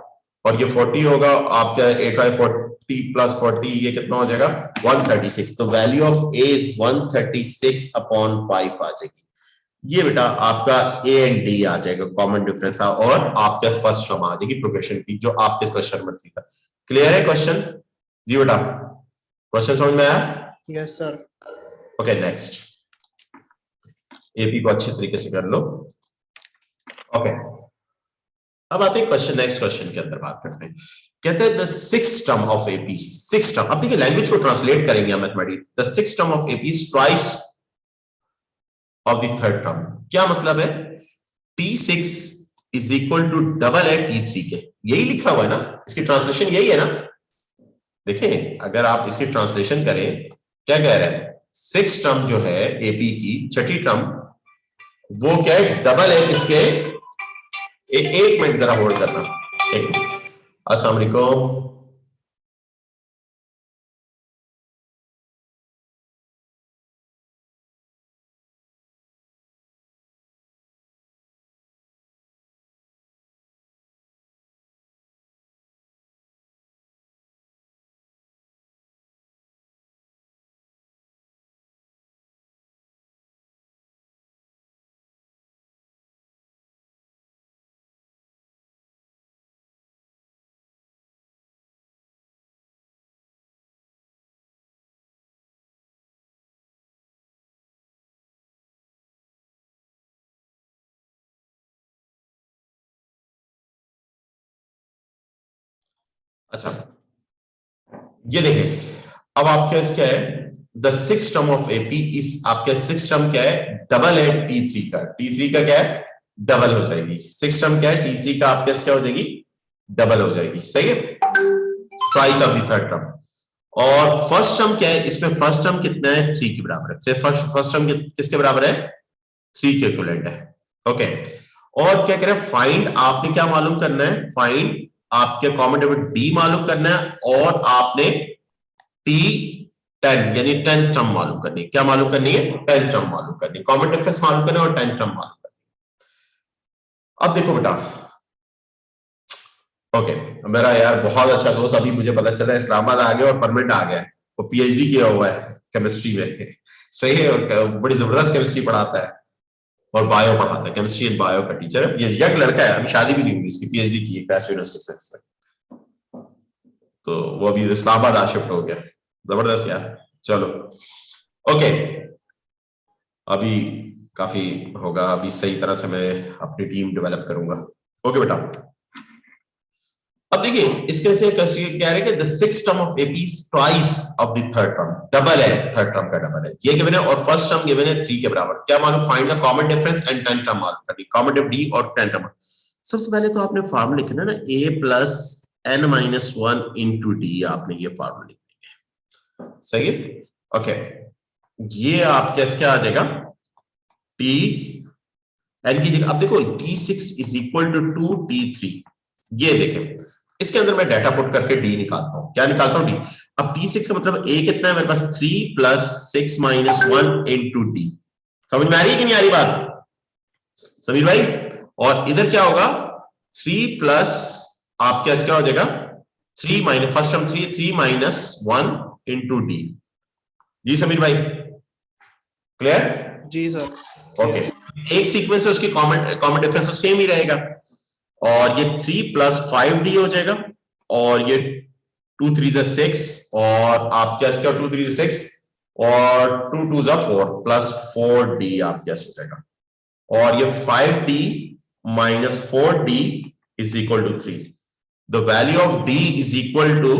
और ये 40 होगा आपका, 8 बाय 40 प्लस 40, ये कितना हो जाएगा 136। तो value of a is 136 upon 5 आ जाएगी। ये बेटा आपका a एंड d आ जाएगा, कॉमन डिफरेंस, और आपके फर्स्ट टर्म आ जाएगी प्रोग्रेशन की, जो आपके क्वेश्चन नंबर 3 का। क्लियर है क्वेश्चन, जी बेटा, क्वेश्चन समझ में आया? Yes sir. Okay next, AP को अच्छे तरीके से कर लो। ओके, अब आते हैं क्वेश्चन, नेक्स्ट क्वेश्चन के अंदर बात करते हैं। कहते हैं the six term of AP, six term, अब देखिए लैंग्वेज को ट्रांसलेट करेंगे हम mathematics, the six term of AP is twice of the third term. क्या मतलब है? T6 is equal to double है T3 के, यही लिखा हुआ है ना, इसकी ट्रांसलेशन यही है ना। देखें अगर आप इसकी ट्रांसलेशन करें, क्या कह रहा है? सिक्स टर्म जो है एपी की, छठी टर्म, वो क्या है? डबल है किसके? एक मिनट जरा होल्ड करना, एक मिनट। अस्सलाम वालेकुम। अच्छा, ये देखें, अब आपके क्या है? The six term of AP इस, आपके सिक्स टर्म क्या है? डबल है T3 का, T3 का क्या है? डबल हो जाएगी। सिक्स टर्म क्या है? T3 का आपके क्या हो जाएगी? डबल हो जाएगी, सही है, twice of the third term. और फर्स्ट टर्म क्या है? इसमें फर्स्ट टर्म कितना है? 3 के बराबर है। फिर फर्स्ट टर्म किसके बराबर है? 3 के इक्विवेलेंट है। ओके, और क्या कह रहे हैं? फाइंड, आपने क्या मालूम करना है? फाइंड आपके कॉमन डिफरेंस डी मालूम करना है, और आपने T10 यानी 10th टर्म मालूम करनी है। क्या मालूम करनी है? 10th टर्म मालूम करनी है, कॉमन डिफरेंस मालूम करना है और 10th टर्म मालूम करनी है। अब देखो बेटा, ओके, मेरा यार बहुत अच्छा दोस्त, अभी मुझे पता चला इस्लामाबाद आ गया और परमानेंट आ गया है, वो PhD किया हुआ है केमिस्ट्री में, सही है, और बड़ी जबरदस्त केमिस्ट्री पढ़ाता है और बायो पढ़ाता है, केमिस्ट्री एंड बायो का टीचर है। ये यंग लड़का है, अभी शादी भी नहीं हुई इसकी, PhD की है क्रैश यूनिवर्सिटी से, तो वो अभी इस्लामाबाद आ शिफ्ट हो गया। जबरदस्त यार, चलो ओके, अभी काफी होगा, अभी सही तरह से मैं अपनी टीम डेवलप करूंगा। ओके बेटा, अब देखिए इसके से कैसे कह रहे हैं कि the six term of AP twice of the third term, double है, थर्ड टर्म का डबल है, ये गिवन है, और फर्स्ट टर्म गिवन है 3 के बराबर। क्या मालूम? Find the common difference and 10 term मालूम करनी, कॉमन डिफरेंस डी और 10 टर्म। सबसे पहले तो आपने फार्मूला लिखना है ना, a plus n minus 1 into d, आपने ये फार्मूला लिख दिया, सही है। ओके, ये आप कैसे क्या आ जाएगा? टी एन की जगह, अब देखो T6 is equal to 2T3, ये देखें, इसके अंदर मैं डाटा पुट करके डी निकालता हूं। क्या निकालता हूं? डी। अब T6 का मतलब a कितना है मेरे पास? 3 प्लस 6 माइनस 1 इंटू डी। समझ में आ रही है कि नहीं आ रही बात समीर भाई? और इधर क्या होगा? 3 प्लस आपका इसका हो जाएगा 3 minus, first term 3 minus 1 into d. जी समीर भाई, क्लियर? जी सर। ओके, एक सीक्वेंस है, उसकी कॉमन डिफरेंस सेम ही रहेगा, और ये 3 प्लस 5D हो जाएगा, और ये 2 3 6, और आप क्या इसका 2 3 6, और 2 2 4 प्लस 4D आप क्या हो जाएगा, और ये 5D minus 4D is equal to 3। The value of D is equal to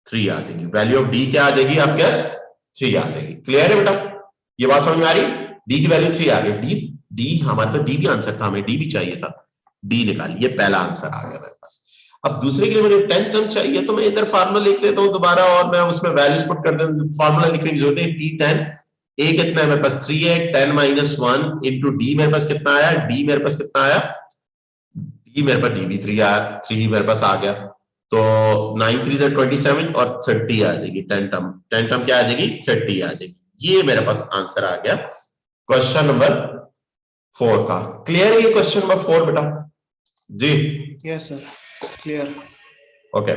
3 आ जाएगी, वैल्यू ऑफ D क्या आ जाएगी आपके पास? 3 आ जाएगी। क्लियर है बेटा? ये बात समझ में आ रही? D की वैल्यू 3 आ गई। D हमारे पास D भी आंसर था, हमें D भी चाहिए था, D निकाली, ये पहला आंसर आ गया मेरे पास। अब दूसरे के लिए मुझे 10 टर्म चाहिए, तो मैं इधर फार्मूला लिख लेता हूं दोबारा, और मैं उसमें वैल्यूज पुट कर देता हूं, फार्मूला लिखने की जरूरत है। T10 A कितना है मेरे पास? 3 है, 10 माइनस 1 इंटू D मेरे पास कितना आया? D मेरे पास कितना आया? D मेरे पास D भी 3 आया, 3 मेरे पास आ गया, तो 9 3 27 और 30 आ जाएगी। 10 टर्म क्या आ जाएगी? 30 आ जाएगी। ये मेरे पास आंसर आ गया क्वेश्चन नंबर 4 का। क्लियर है ये क्वेश्चन नंबर 4 बेटा? जी यस सर, क्लियर। ओके,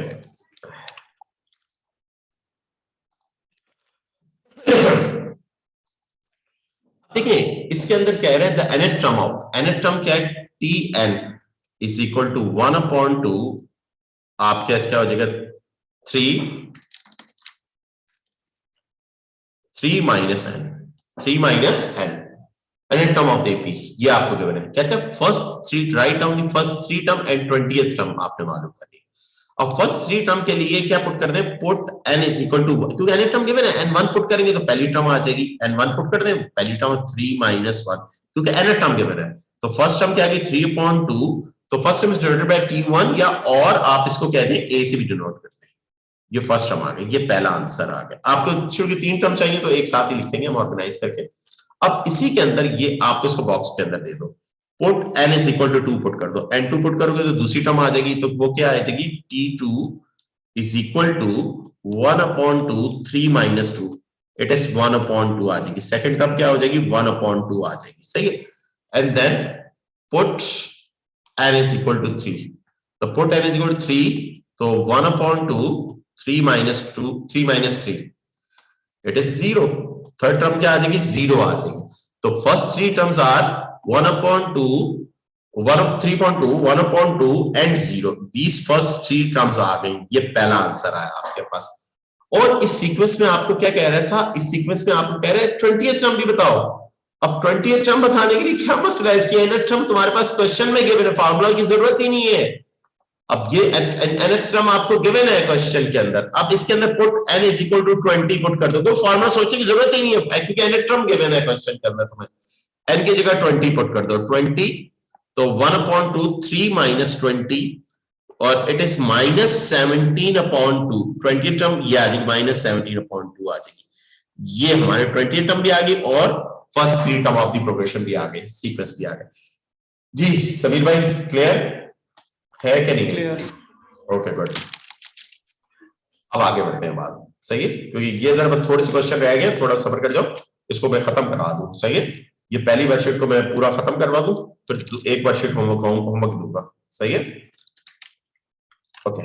देखिए इसके अंदर कह रहे हैं the nth term of, nth term क्या है? Tn इज इक्वल टू 1/2, आप क्या इसका हो जाएगा 3 minus n, 3 minus n n term of AP, ये आपको गिवन है। कहते हैं first three, write down the first three term and 20th term आपने मालूम करनी है। अब फर्स्ट थ्री टर्म के लिए क्या पुट कर दें, put n is equal to, क्योंकि n टर्म गिवन है, n1 पुट करेंगे तो पहली टर्म आ जाएगी, n1 पुट कर दें पहली टर्म 3 माइनस 1, क्योंकि n टर्म गिवन है। तो फर्स्ट टर्म क्या आ गई 3/2, तो first term is divided by t1, या और आप इसको कह दें a से भी डिनोट करते हैं, ये फर्स्ट टर्म आ गई, ये पहला आंसर आ गया। आपको चूंकि 3 टर्म चाहिए तो एक साथ ही लिखेंगे हम ऑर्गेनाइज करके। अब इसी के अंदर ये आपको इसको बॉक्स के अंदर दे दो, put n is equal to 2 put कर दो, n2 पुट करोगे तो दूसरी टर्म आ जाएगी, तो वो क्या आ जाएगी, t2 is equal to 1/2 3 minus 2, it is 1/2 आ जाएगी। सेकंड टर्म क्या हो जाएगी 1/2 आ जाएगी, सही है। And then put n is equal to 3, तो put n is equal to 3, तो 1/2 3 minus 2, 3 minus 3, it is 0। Third term क्या आ जाएगी 0 आ जाएगी। तो first three terms are 1/2, 3/2, 1/2 and 0, these first three terms आ गई, ये पहला आंसर आया आपके पास। और इस सीक्वेंस में आपको क्या कह रहा था, इस सीक्वेंस में आपको कह रहे हैं 20th टर्म भी बताओ। अब 20th टर्म बताने के लिए क्या मसला है, इसकी nth टर्म तुम्हारे पास क्वेश्चन में गिवन है, फार्मूला की जरूरत ही नहीं है। अब ये nth टर्म आपको गिवन है क्वेश्चन के अंदर, अब इसके अंदर put n is equal to 20 put कर दो, कोई फार्मूला सोचने की जरूरत ही नहीं है, क्योंकि nth टर्म गिवन है क्वेश्चन के अंदर, तुम्हें n की जगह 20 पुट कर दो, 20 तो 1/2 3 माइनस 20, और इट इज माइनस 17/2, 20 टर्म ये आ जाएगी माइनस 17/2 आ जाएगी। ये हमारे 20 टर्म भी आ गई और first three term of the progression भी आ गए, सीक्वेंस भी आ गए। जी समीर भाई क्लियर है कि नहीं? क्लियर। ओके गुड, अब आगे बढ़ते हैं बात, सही है, क्योंकि ये जरा थोड़े से क्वेश्चन रह गए, थोड़ा सब्र कर जाओ, इसको मैं खत्म करा दूं, सही है। ये पहली वर्कशीट को मैं पूरा खत्म करवा दूं, फिर एक वर्कशीट होमवर्क दूंगा, सही है। ओके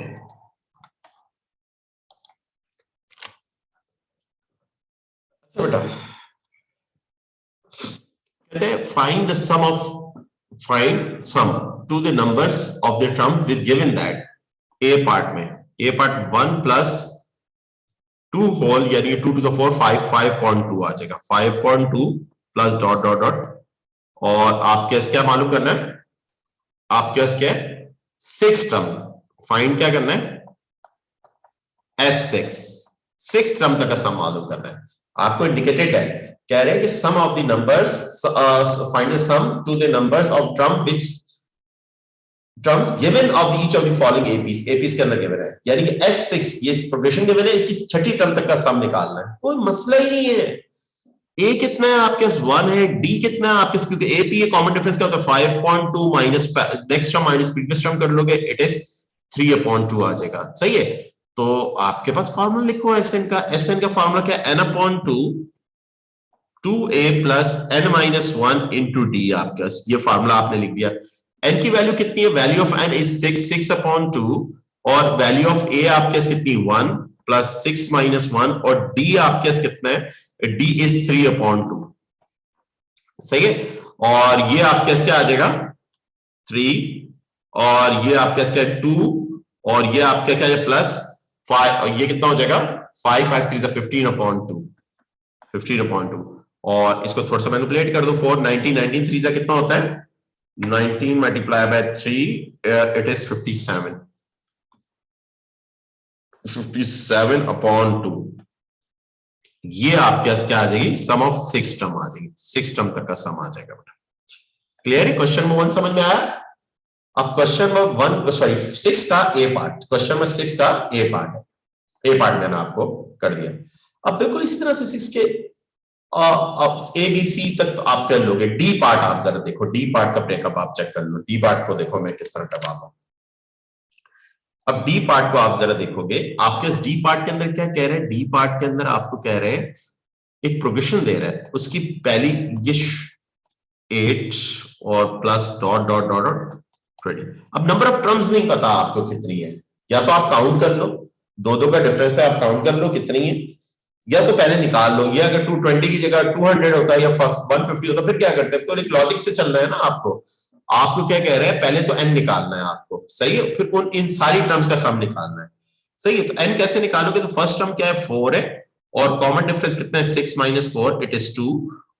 बेटा, कहते हैं find sum to the numbers of the term with given that a part में, ए पार्ट 1 प्लस 2 होल यानी 2 टू द 4 5.2 आ जाएगा, 5.2 प्लस डॉट डॉट डॉट, और आपके इस क्या मालूम करना है, आपके इस क्या 6 टर्म फाइंड क्या करना है, S6 टर्म तक का सम मालूम करना है। आपको इंडिकेटेड है, कह रहे हैं कि sum of the numbers, find the sum to the numbers of term which terms given of each of the following APs के अंदर गिवन है, यानी कि S6 ये प्रोग्रेशन गिवन है, इसकी छठी टर्म तक का सम निकालना है, कोई मसला ही नहीं है। ए कितना है आपके पास 1 है, डी कितना है आपके पास, क्योंकि एपी ये कॉमन डिफरेंस क्या होता है 5.2 minus next term minus previous term कर लोगे, इट इज 3/2 आ जाएगा, सही है। तो आपके पास फॉर्मूला लिखो एसएन का, एसएन का फॉर्मूला क्या है, n/2 2a plus n minus 1 into D, आपके पास ये फॉर्मूला आपने लिख दिया। n की वैल्यू कितनी है, वैल्यू ऑफ n इज 6/2, और वैल्यू ऑफ a आपके पास कितनी 1 प्लस 6 माइनस 1, और d आपके पास कितना है, d इज 3/2, सही है। और ये आपके पास क्या आ जाएगा 3, और ये आपके पास क्या 2, और ये आपका क्या है प्लस 5, और ये कितना हो जाएगा 5 5 3 15/2, 15/2, और इसको थोड़ा सा मैनिपुलेट कर दो, 4 19 19 3 से कितना होता है 19 मल्टीप्लाई बाय 3, इट इज 57/2। ये आपके पास क्या आ जाएगी, सम ऑफ 6 टर्म आ जाएगी, 6 टर्म तक का सम आ जाएगा बेटा। क्लियर है, क्वेश्चन नंबर 1 समझ में आया। अब क्वेश्चन नंबर 6 का ए पार्ट, क्वेश्चन नंबर 6 का ए पार्ट है, ए पार्ट मैंने आपको कर दिया। अब बिल्कुल इसी तरह से 6 के ए बी सी तक तो आप कर लोगे, डी पार्ट आप जरा देखो, डी पार्ट का ब्रेकअप आप चेक कर लो, डी पार्ट को देखो मैं किस तरह टपाता हूं। अब डी पार्ट को आप जरा देखोगे, आपके डी पार्ट के अंदर क्या कह रहे हैं, डी पार्ट के अंदर आपको कह रहे हैं एक प्रोग्रेशन दे रहा है, उसकी पहली ये 8 और plus dot dot dot dot 20। अब नंबर ऑफ टर्म्स नहीं पता आपको कितनी है, या तो आप काउंट कर लो, 2 का डिफरेंस है, आप काउंट कर लो कितनी है, या तो पहले निकाल लो। ये अगर 220 की जगह 200 होता है या 150 होता है, फिर क्या करते हैं, तो एक लॉजिक से चल रहा है ना। आपको क्या कह रहे हैं, पहले तो n निकालना है आपको, सही है, फिर इन सारी टर्म्स का सम निकालना है। सही है। तो n कैसे निकालोगे? तो फर्स्ट टर्म क्या है 4 है और कॉमन डिफरेंस कितना है 6 - 4 इट इज 2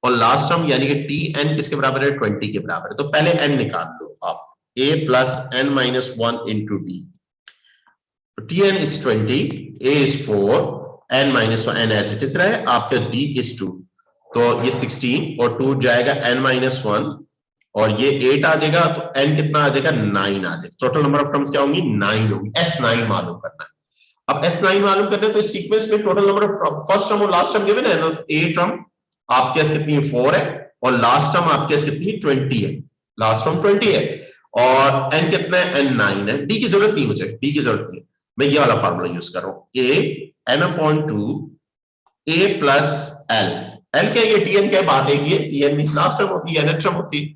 और लास्ट टर्म यानी कि tn किसके बराबर है 20 के बराबर है। तो पहले n निकाल लो आप a plus n minus 1 into d। tn is 20, a is 4, n minus 1 n as it is रहे, आपका d is 2 तो ये 16 और 2 जाएगा n minus 1 और ये 8 आ जाएगा तो n कितना आ जाएगा 9 आ जाएगा। टोटल नंबर ऑफ टर्म्स क्या होंगी 9 होगी। S9 मालूम करना है। अब S9 मालूम करना है तो इस सीक्वेंस में total number of first term और लास्ट टर्म गिवन है तो a टर्म आपके पास कितनी है 4 है और लास्ट टर्म आपके पास कितनी है 20 है। लास्ट टर्म 20 है और n कितना है n 9 है। d की जरूरत नहीं मुझे, d की जरूरत नहीं, मैं ये वाला फार्मूला यूज कर रहा हूं a n/2 a plus l। l क्या ये tn क्या बात है कि tn मींस लास्ट टर्म होती है n टर्म होती है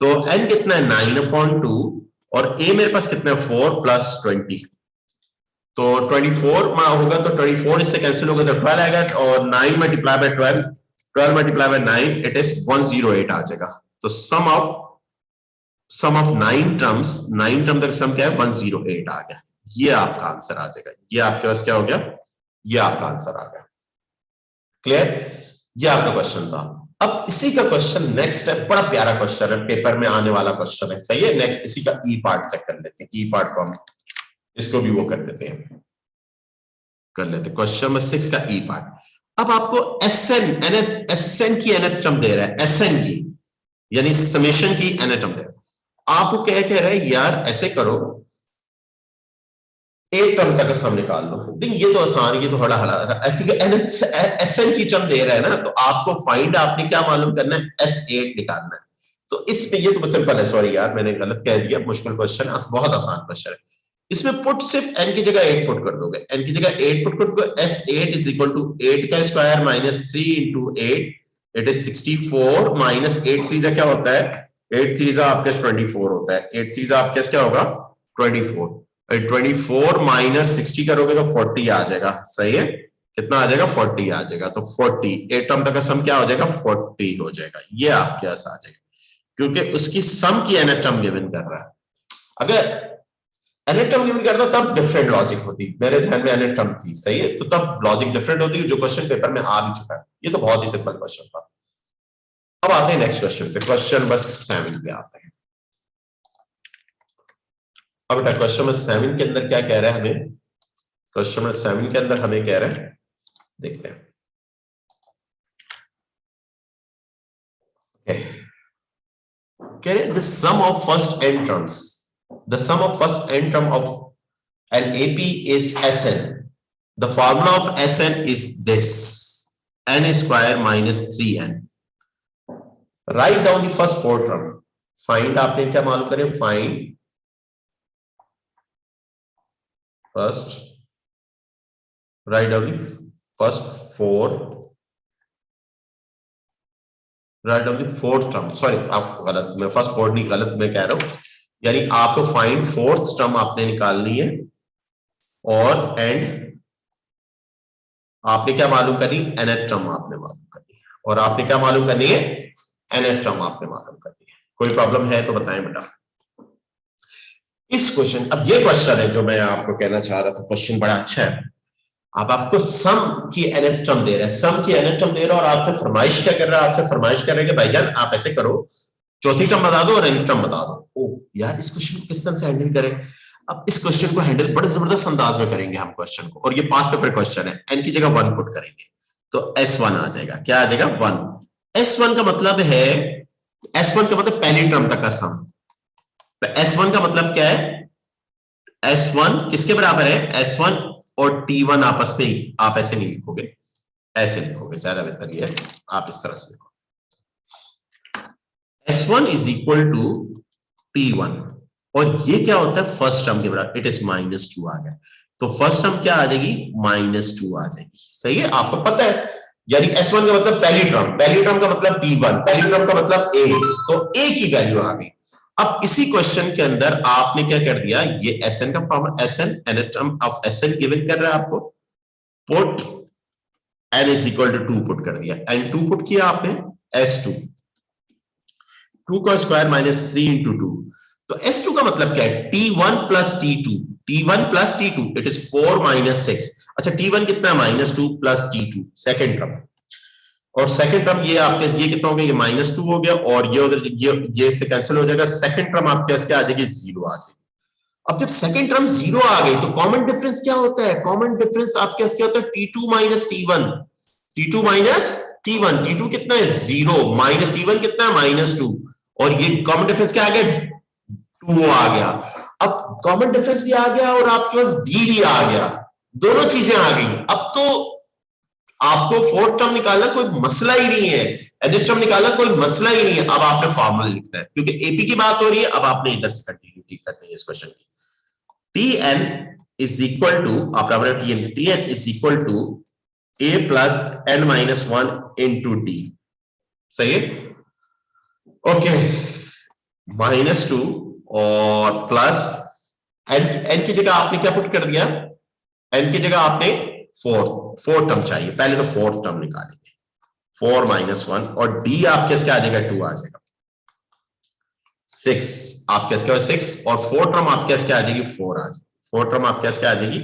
तो n कितना है 9/2 और a मेरे पास कितना है 4 plus 20 तो 24 होगा तो 24 इससे कैंसिल होगा तो 12 आएगा और 9 multiply by 12 multiply by 9 it is 108 आ जाएगा। तो सम ऑफ 9 टर्म्स, 9 टर्म तक सम क्या है 108 आ गया। ये आपका आंसर आ जाएगा। ये आपके पास क्या हो गया, ये आपका आंसर आ गया। क्लियर? ये आपका क्वेश्चन था। अब इसी का क्वेश्चन नेक्स्ट है, बड़ा प्यारा क्वेश्चन है, पेपर में आने वाला क्वेश्चन है। सही है। नेक्स्ट इसी का ई पार्ट चेक कर लेते हैं। ई पार्ट को हम इसको भी वो कर लेते हैं, कर लेते। क्वेश्चन नंबर 6 का ई पार्ट। अब आपको एसएन की nth टर्म दे रहा है, एसएन की यानी समेशन की nth टर्म दे रहा है। आपको क्या कह रहा है यार ऐसे करो एक टर्म तक सम निकाल लो। देखिए ये तो आसान है, ये तो थोड़ा क्योंकि एसएन की टर्म दे रहा है ना तो आपको फाइंड आपने क्या मालूम करना है S8 निकालना है। तो इसमें ये तो सिंपल है, सॉरी यार मैंने गलत कह दिया, मुश्किल क्वेश्चन है, बहुत आसान क्वेश्चन है। इसमें पुट सिर्फ n की जगह 8 पुट कर दोगे, n की जगह 8 पुट कर दोगे। S8 इज इक्वल टू 8 का square minus 3 into 8 it is 64 minus 8 3 क्या होता है 8 3 आपके 24 होता है। 8 3 आपके क्या होगा 24 24 माइनस 60 करोगे तो 40 आ जाएगा। सही है, कितना आ जाएगा 40 आ जाएगा। तो 40 8 टर्म तक का सम क्या हो जाएगा 40 हो जाएगा। ये आपके पास आ जाएगा क्योंकि उसकी सम की nth टर्म गिवन कर रहा है। अगर nth टर्म गिवन करता तब डिफरेंट लॉजिक होती, मेरे ध्यान में nth टर्म थी। सही है, तो तब लॉजिक डिफरेंट होती जो क्वेश्चन पेपर में आ भी चुका है। ये तो बहुत ही सिंपल क्वेश्चन था। अब आते हैं नेक्स्ट क्वेश्चन पे, क्वेश्चन नंबर 7 पे आते हैं। अब बेटा क्वेश्चन नंबर 7 के अंदर क्या कह रहा है हमें, क्वेश्चन नंबर 7 के अंदर हमें कह रहा है, देखते हैं। कह रहे the sum of first n terms, the sum of first n term of an AP is Sn. The formula of Sn is this, n square minus 3n. Write down the first 4 term. Find आपने क्या मालूम करें, find first, write down the first 4, write down the fourth term. Sorry आप गलत, मैं first 4 नहीं, गलत मैं कह रहा हूं, यानी आपको find fourth term आपने निकालनी है और एंड आपने क्या मालूम करनी nth टर्म आपने मालूम करनी है और आपने क्या मालूम करनी है nth टर्म आपने मालूम करनी है। कोई प्रॉब्लम है तो बताएं बेटा। इस क्वेश्चन, अब ये क्वेश्चन है जो मैं आपको कहना चाह रहा था, क्वेश्चन बड़ा अच्छा है। अब आपको सम की nth टर्म दे रहा है, सम की nth टर्म दे रहा है और आपसे फरमाइश क्या कर रहा है, आपसे फरमाइश कर रहे हैं कि भाईजान आप ऐसे करो चौथी टर्म बता दो और nth टर्म बता दो। ओ यार इस क्वेश्चन को किस तरह से हैंडल करें। अब इस क्वेश्चन को हैंडल बड़े जबरदस्त अंदाज में करेंगे हम क्वेश्चन को, और ये पास पेपर क्वेश्चन है। n की जगह 1 पुट करेंगे तो S1 आ जाएगा। क्या आ जाएगा 1। S1 का मतलब है, S1 का मतलब पहली टर्म तक का सम। तो S1 का मतलब क्या है, S1 किसके बराबर है, S1 और T1 आपस में, आप ऐसे नहीं लिखोगे, ऐसे लिखोगे, ज्यादा बेहतर ये है आप इस तरह से लिखो, S1 is equal to T1 और ये क्या होता है फर्स्ट टर्म के बराबर, इट इज -2 आ गया। तो फर्स्ट टर्म क्या आ जाएगी -2 आ जाएगी। सही है, आपको पता है, यानी S1 का मतलब पहली टर्म का मतलब T1, पहली टर्म का मतलब A, तो A की वैल्यू आ गई। अब इसी क्वेश्चन के अंदर आपने क्या कर दिया, ये Sn का formula, Sn nth term of Sn given कर रहा है आपको, put n is equal to 2 put कर दिया, n2 पुट किया आपने, S2 2 का स्क्वायर -3 इंटू 2, तो S2 का मतलब क्या है T1 plus T2, T1 plus T2 it is 4 minus 6। अच्छा T1 कितना है -2 प्लस T2 सेकेंड टर्म, और सेकंड टर्म ये आपके ये कितना हो गया, ये -2 हो गया, और ये उधर ये से कैंसिल हो जाएगा, सेकंड टर्म आपके इसके आ जाएगी 0 आ जाएगी। अब जब सेकंड टर्म 0 आ गई तो कॉमन डिफरेंस क्या होता है, कॉमन डिफरेंस आपके इसके होता है T2 minus T1, T2 minus T1, T2 कितना है 0 माइनस T1 कितना है -2, और ये कॉमन डिफरेंस क्या आ गया 2 आ गया। अब कॉमन डिफरेंस भी आ गया और आपके पास D भी आ गया, दोनों चीजें आ गई। अब तो आपको फोर्थ टर्म निकालना कोई मसला ही नहीं है, nth टर्म निकालना कोई मसला ही नहीं है। अब आपने फॉर्मूला लिखना है क्योंकि एपी की बात हो रही है, अब आपने इधर से कंटिन्यूटी करनी है इस क्वेश्चन की। Tn इज इक्वल टू, आपने Tn is equal to a plus n minus 1 into d, सही है, ओके, -2 और प्लस n की जगह आपने क्या पुट कर दिया, n की जगह आपने फोर्थ टर्म चाहिए, पहले तो फोर्थ टर्म निकालेंगे, 4 माइनस 1, और d आपके इसके आ जाएगा 2 आ जाएगा, 6 आपके इसके 6, और फोर्थ टर्म आपके इसके आ जाएगी 4 आ जाएगी, फोर्थ टर्म आपके इसके आ जाएगी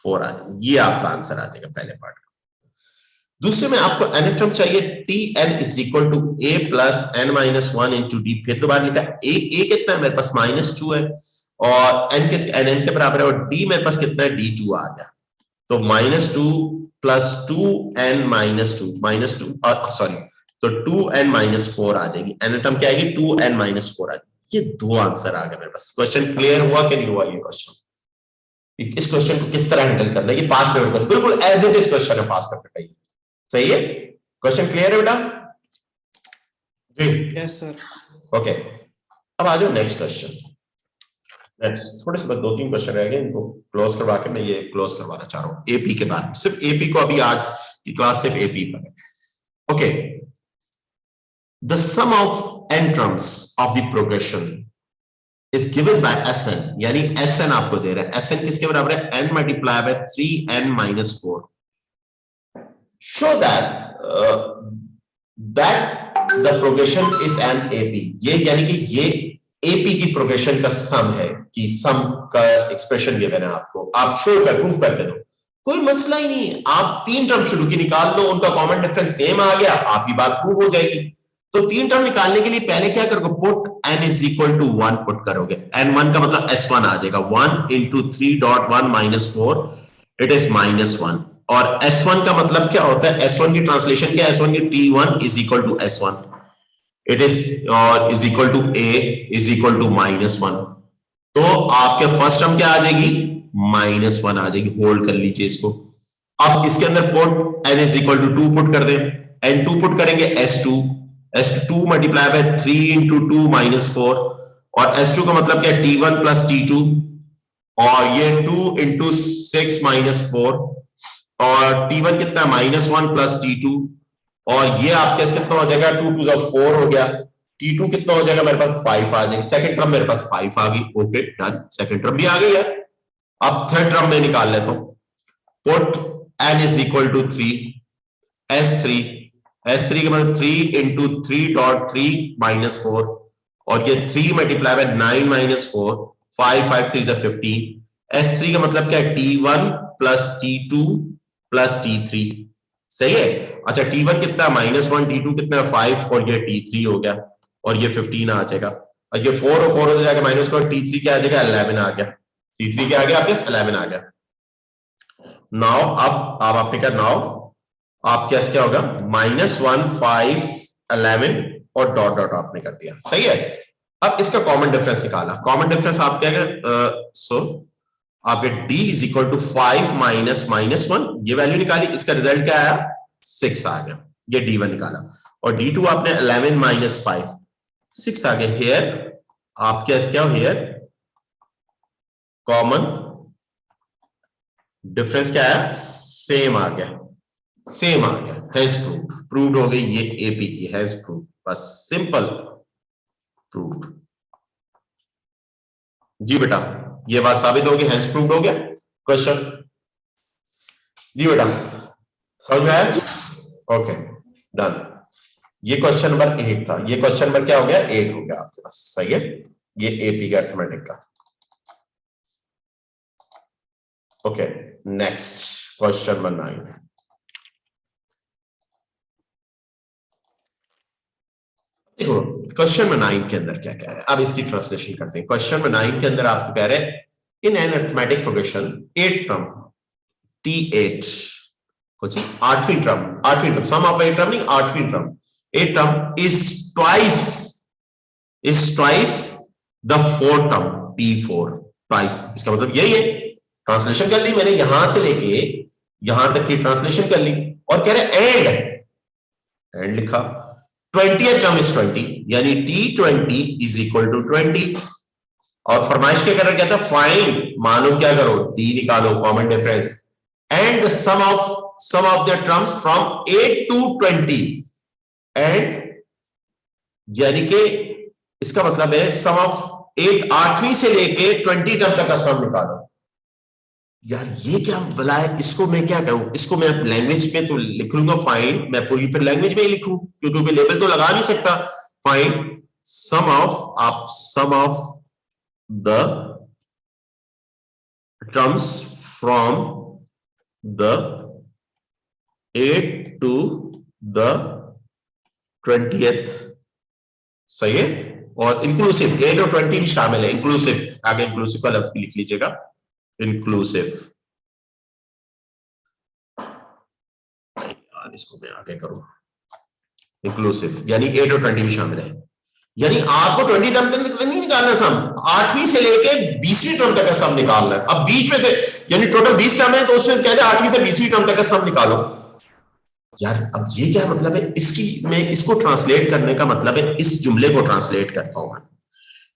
4 आ जाएगी, ये आपका आंसर आ जाएगा पहले पार्ट का। दूसरे में आपको nth टर्म चाहिए, Tn is equal to a plus n minus 1 into d, फिर दोबारा लिखा a कितना है मेरे पास -2 है, और n के बराबर है, और d मेरे पास कितना है d2 आ गया, तो -2 प्लस 2n माइनस 2 सॉरी, तो 2n माइनस 4 आ जाएगी, n टर्म क्या आएगी 2n माइनस 4 आ जाएगी। ये दो आंसर आ गए मेरे पास। क्वेश्चन क्लियर हुआ कि नहीं हुआ ये क्वेश्चन, इस क्वेश्चन को किस तरह हैंडल करना है, ये पास पेपर क्वेश्चन बिल्कुल एज इट इज क्वेश्चन है पास पेपर का, सही है, क्वेश्चन क्लियर है बेटा जी? Yes sir. ओके, अब आ जाओ नेक्स्ट क्वेश्चन। नेक्स्ट थोड़े से बस 2-3 क्वेश्चन रह गए, इनको क्लोज करवा के मैं ये क्लोज करवाना चाह रहा हूं। एपी के बाद सिर्फ एपी को, अभी आज की क्लास सिर्फ एपी पर है। Okay, the sum of n terms of the progression is given by Sn, यानी Sn आपको दे रहा है, Sn किसके बराबर है, n multiply by 3n minus 4, show that the progression is an AP, ये यानी कि ये एपी की प्रोग्रेशन का सम है, कि सम का एक्सप्रेशन गिवन है आपको, आप शो कर प्रूफ करके दो, कोई मसला ही नहीं है। आप 3 टर्म शुरू की निकाल दो, उनका कॉमन डिफरेंस सेम आ गया, आपकी बात प्रूव हो जाएगी। तो 3 टर्म निकालने के लिए पहले क्या करोगे, put n is equal to 1 put करोगे, n1 का मतलब s1 आ जाएगा, 1 इंटू 3.1 माइनस 4 इट इज -1, और S1 का मतलब क्या होता है, S1 की ट्रांसलेशन क्या है, S1 की T1 is equal to S1, it is और is equal to A is equal to -1, तो आपके फर्स्ट टर्म क्या आ जाएगी, -1 आ जाएगी, होल्ड कर लीजिए इसको। अब इसके अंदर put n is equal to 2 put कर दें, n2 पुट करेंगे S2 मल्टीप्लाई बाय 3 इंटू 2 -4, और S2 का मतलब क्या है T1 प्लस T2, और ये 2 इंटू 6 -4, और T1 कितना -1 प्लस T2, और ये आपके कितना हो जाएगा 2 2 4 हो गया, T2 कितना हो जाएगा मेरे पास 5 आ जाएगी, सेकंड टर्म मेरे पास 5 आ गई, ओके डन, सेकंड टर्म भी आ गई है। अब थर्ड टर्म में निकाल लेता हूं, put n is equal to 3 S3 के मतलब 3 इंटू 3.3 -4, और ये 3 मल्टीप्लाई बाय 9 -4, 5 5 3 15, S3 का मतलब क्या है T1 plus T2 plus T3, सही है। अच्छा T1 कितना -1, T2 कितना 5, और ये T3 हो गया, और ये 15 आ जाएगा, और ये 4 और 4 हो जाएगा माइनस को, T3 क्या आ जाएगा 11 आ गया, T3 क्या आ गया आपके 11 आ गया। नाउ अब आपने क्या, नाउ आप क्या होगा -1 5 11 और डॉट डॉट आपने कर दिया, सही है। अब इसका कॉमन डिफरेंस निकाला, कॉमन डिफरेंस आप क्या सो आपके d is equal to 5 minus -1, ये वैल्यू निकाली, इसका रिजल्ट क्या आया 6 आ गया, ये d1 निकाला, और d2 आपने 11 माइनस 5 6 आ गया। हियर आप क्या हियर कॉमन डिफरेंस क्या है, सेम आ गया, सेम आ गया, हैज प्रूव्ड हो गई ये एपी की, हैज प्रूव्ड, बस सिंपल प्रूव्ड जी बेटा, ये बात साबित होगी, हैज प्रूव्ड हो गया क्वेश्चन जी बेटा, समझ में आया, ओके डन। ये क्वेश्चन नंबर 8 था, ये क्वेश्चन नंबर क्या हो गया 8 हो गया आपके पास, सही है, ये एपी का अरिथमेटिक का। Okay, next question number 9। देखो क्वेश्चन नंबर 9 के अंदर क्या कह रहे हैं, अब इसकी ट्रांसलेशन करते हैं। क्वेश्चन नंबर 9 के अंदर आपको कह रहे हैं in an arithmetic progression 8 term T8 कुछ आठवीं टर्म सम ऑफ 8 टर्म नहीं, आठवीं term 8 term is twice the 4 term T4 twice. इसका मतलब यही है, ट्रांसलेशन कर ली मैंने, यहां से लेके यहां तक की ट्रांसलेशन कर ली और कह रहे एंड लिखा 20th टर्म इज 20 यानी T20 इज इक्वल टू 20। और फरमाइश के करना क्या था, फाइंड, मालूम क्या करो, D निकालो common difference and the sum of the terms from 8 to 20 and यानी कि इसका मतलब है सम ऑफ 8 आठवीं से लेके 20 टर्म तक का सम निकालो। यार ये क्या भला है, इसको मैं क्या करूं, इसको मैं लैंग्वेज में तो लिख लूंगा फाइंड, मैं पूरी फिर लैंग्वेज में ही लिखूं क्योंकि लेबल तो लगा नहीं सकता। Find sum of the terms from the 8 to the 20th, सही है। और इंक्लूसिव 8 और 20 भी शामिल है, इंक्लूसिव, आगे इंक्लूसिव का लफ्ज भी लिख लीजिएगा, इंक्लूसिव। यार इसको मैं आगे करूं, इंक्लूसिव यानी 8 और 20 भी शामिल है, यानी आपको 20 टर्म तक नहीं निकालना सम, 8वीं से लेके 20वीं टर्म तक का सम निकालना है। अब बीच में से यानी टोटल 20 टर्म है तो उसमें कहते हैं 8वीं से 20वीं टर्म तक का सम निकालो। यार अब ये क्या मतलब है, इसकी मैं इसको ट्रांसलेट करने का मतलब है, इस जुमले को ट्रांसलेट करता हूं मैं।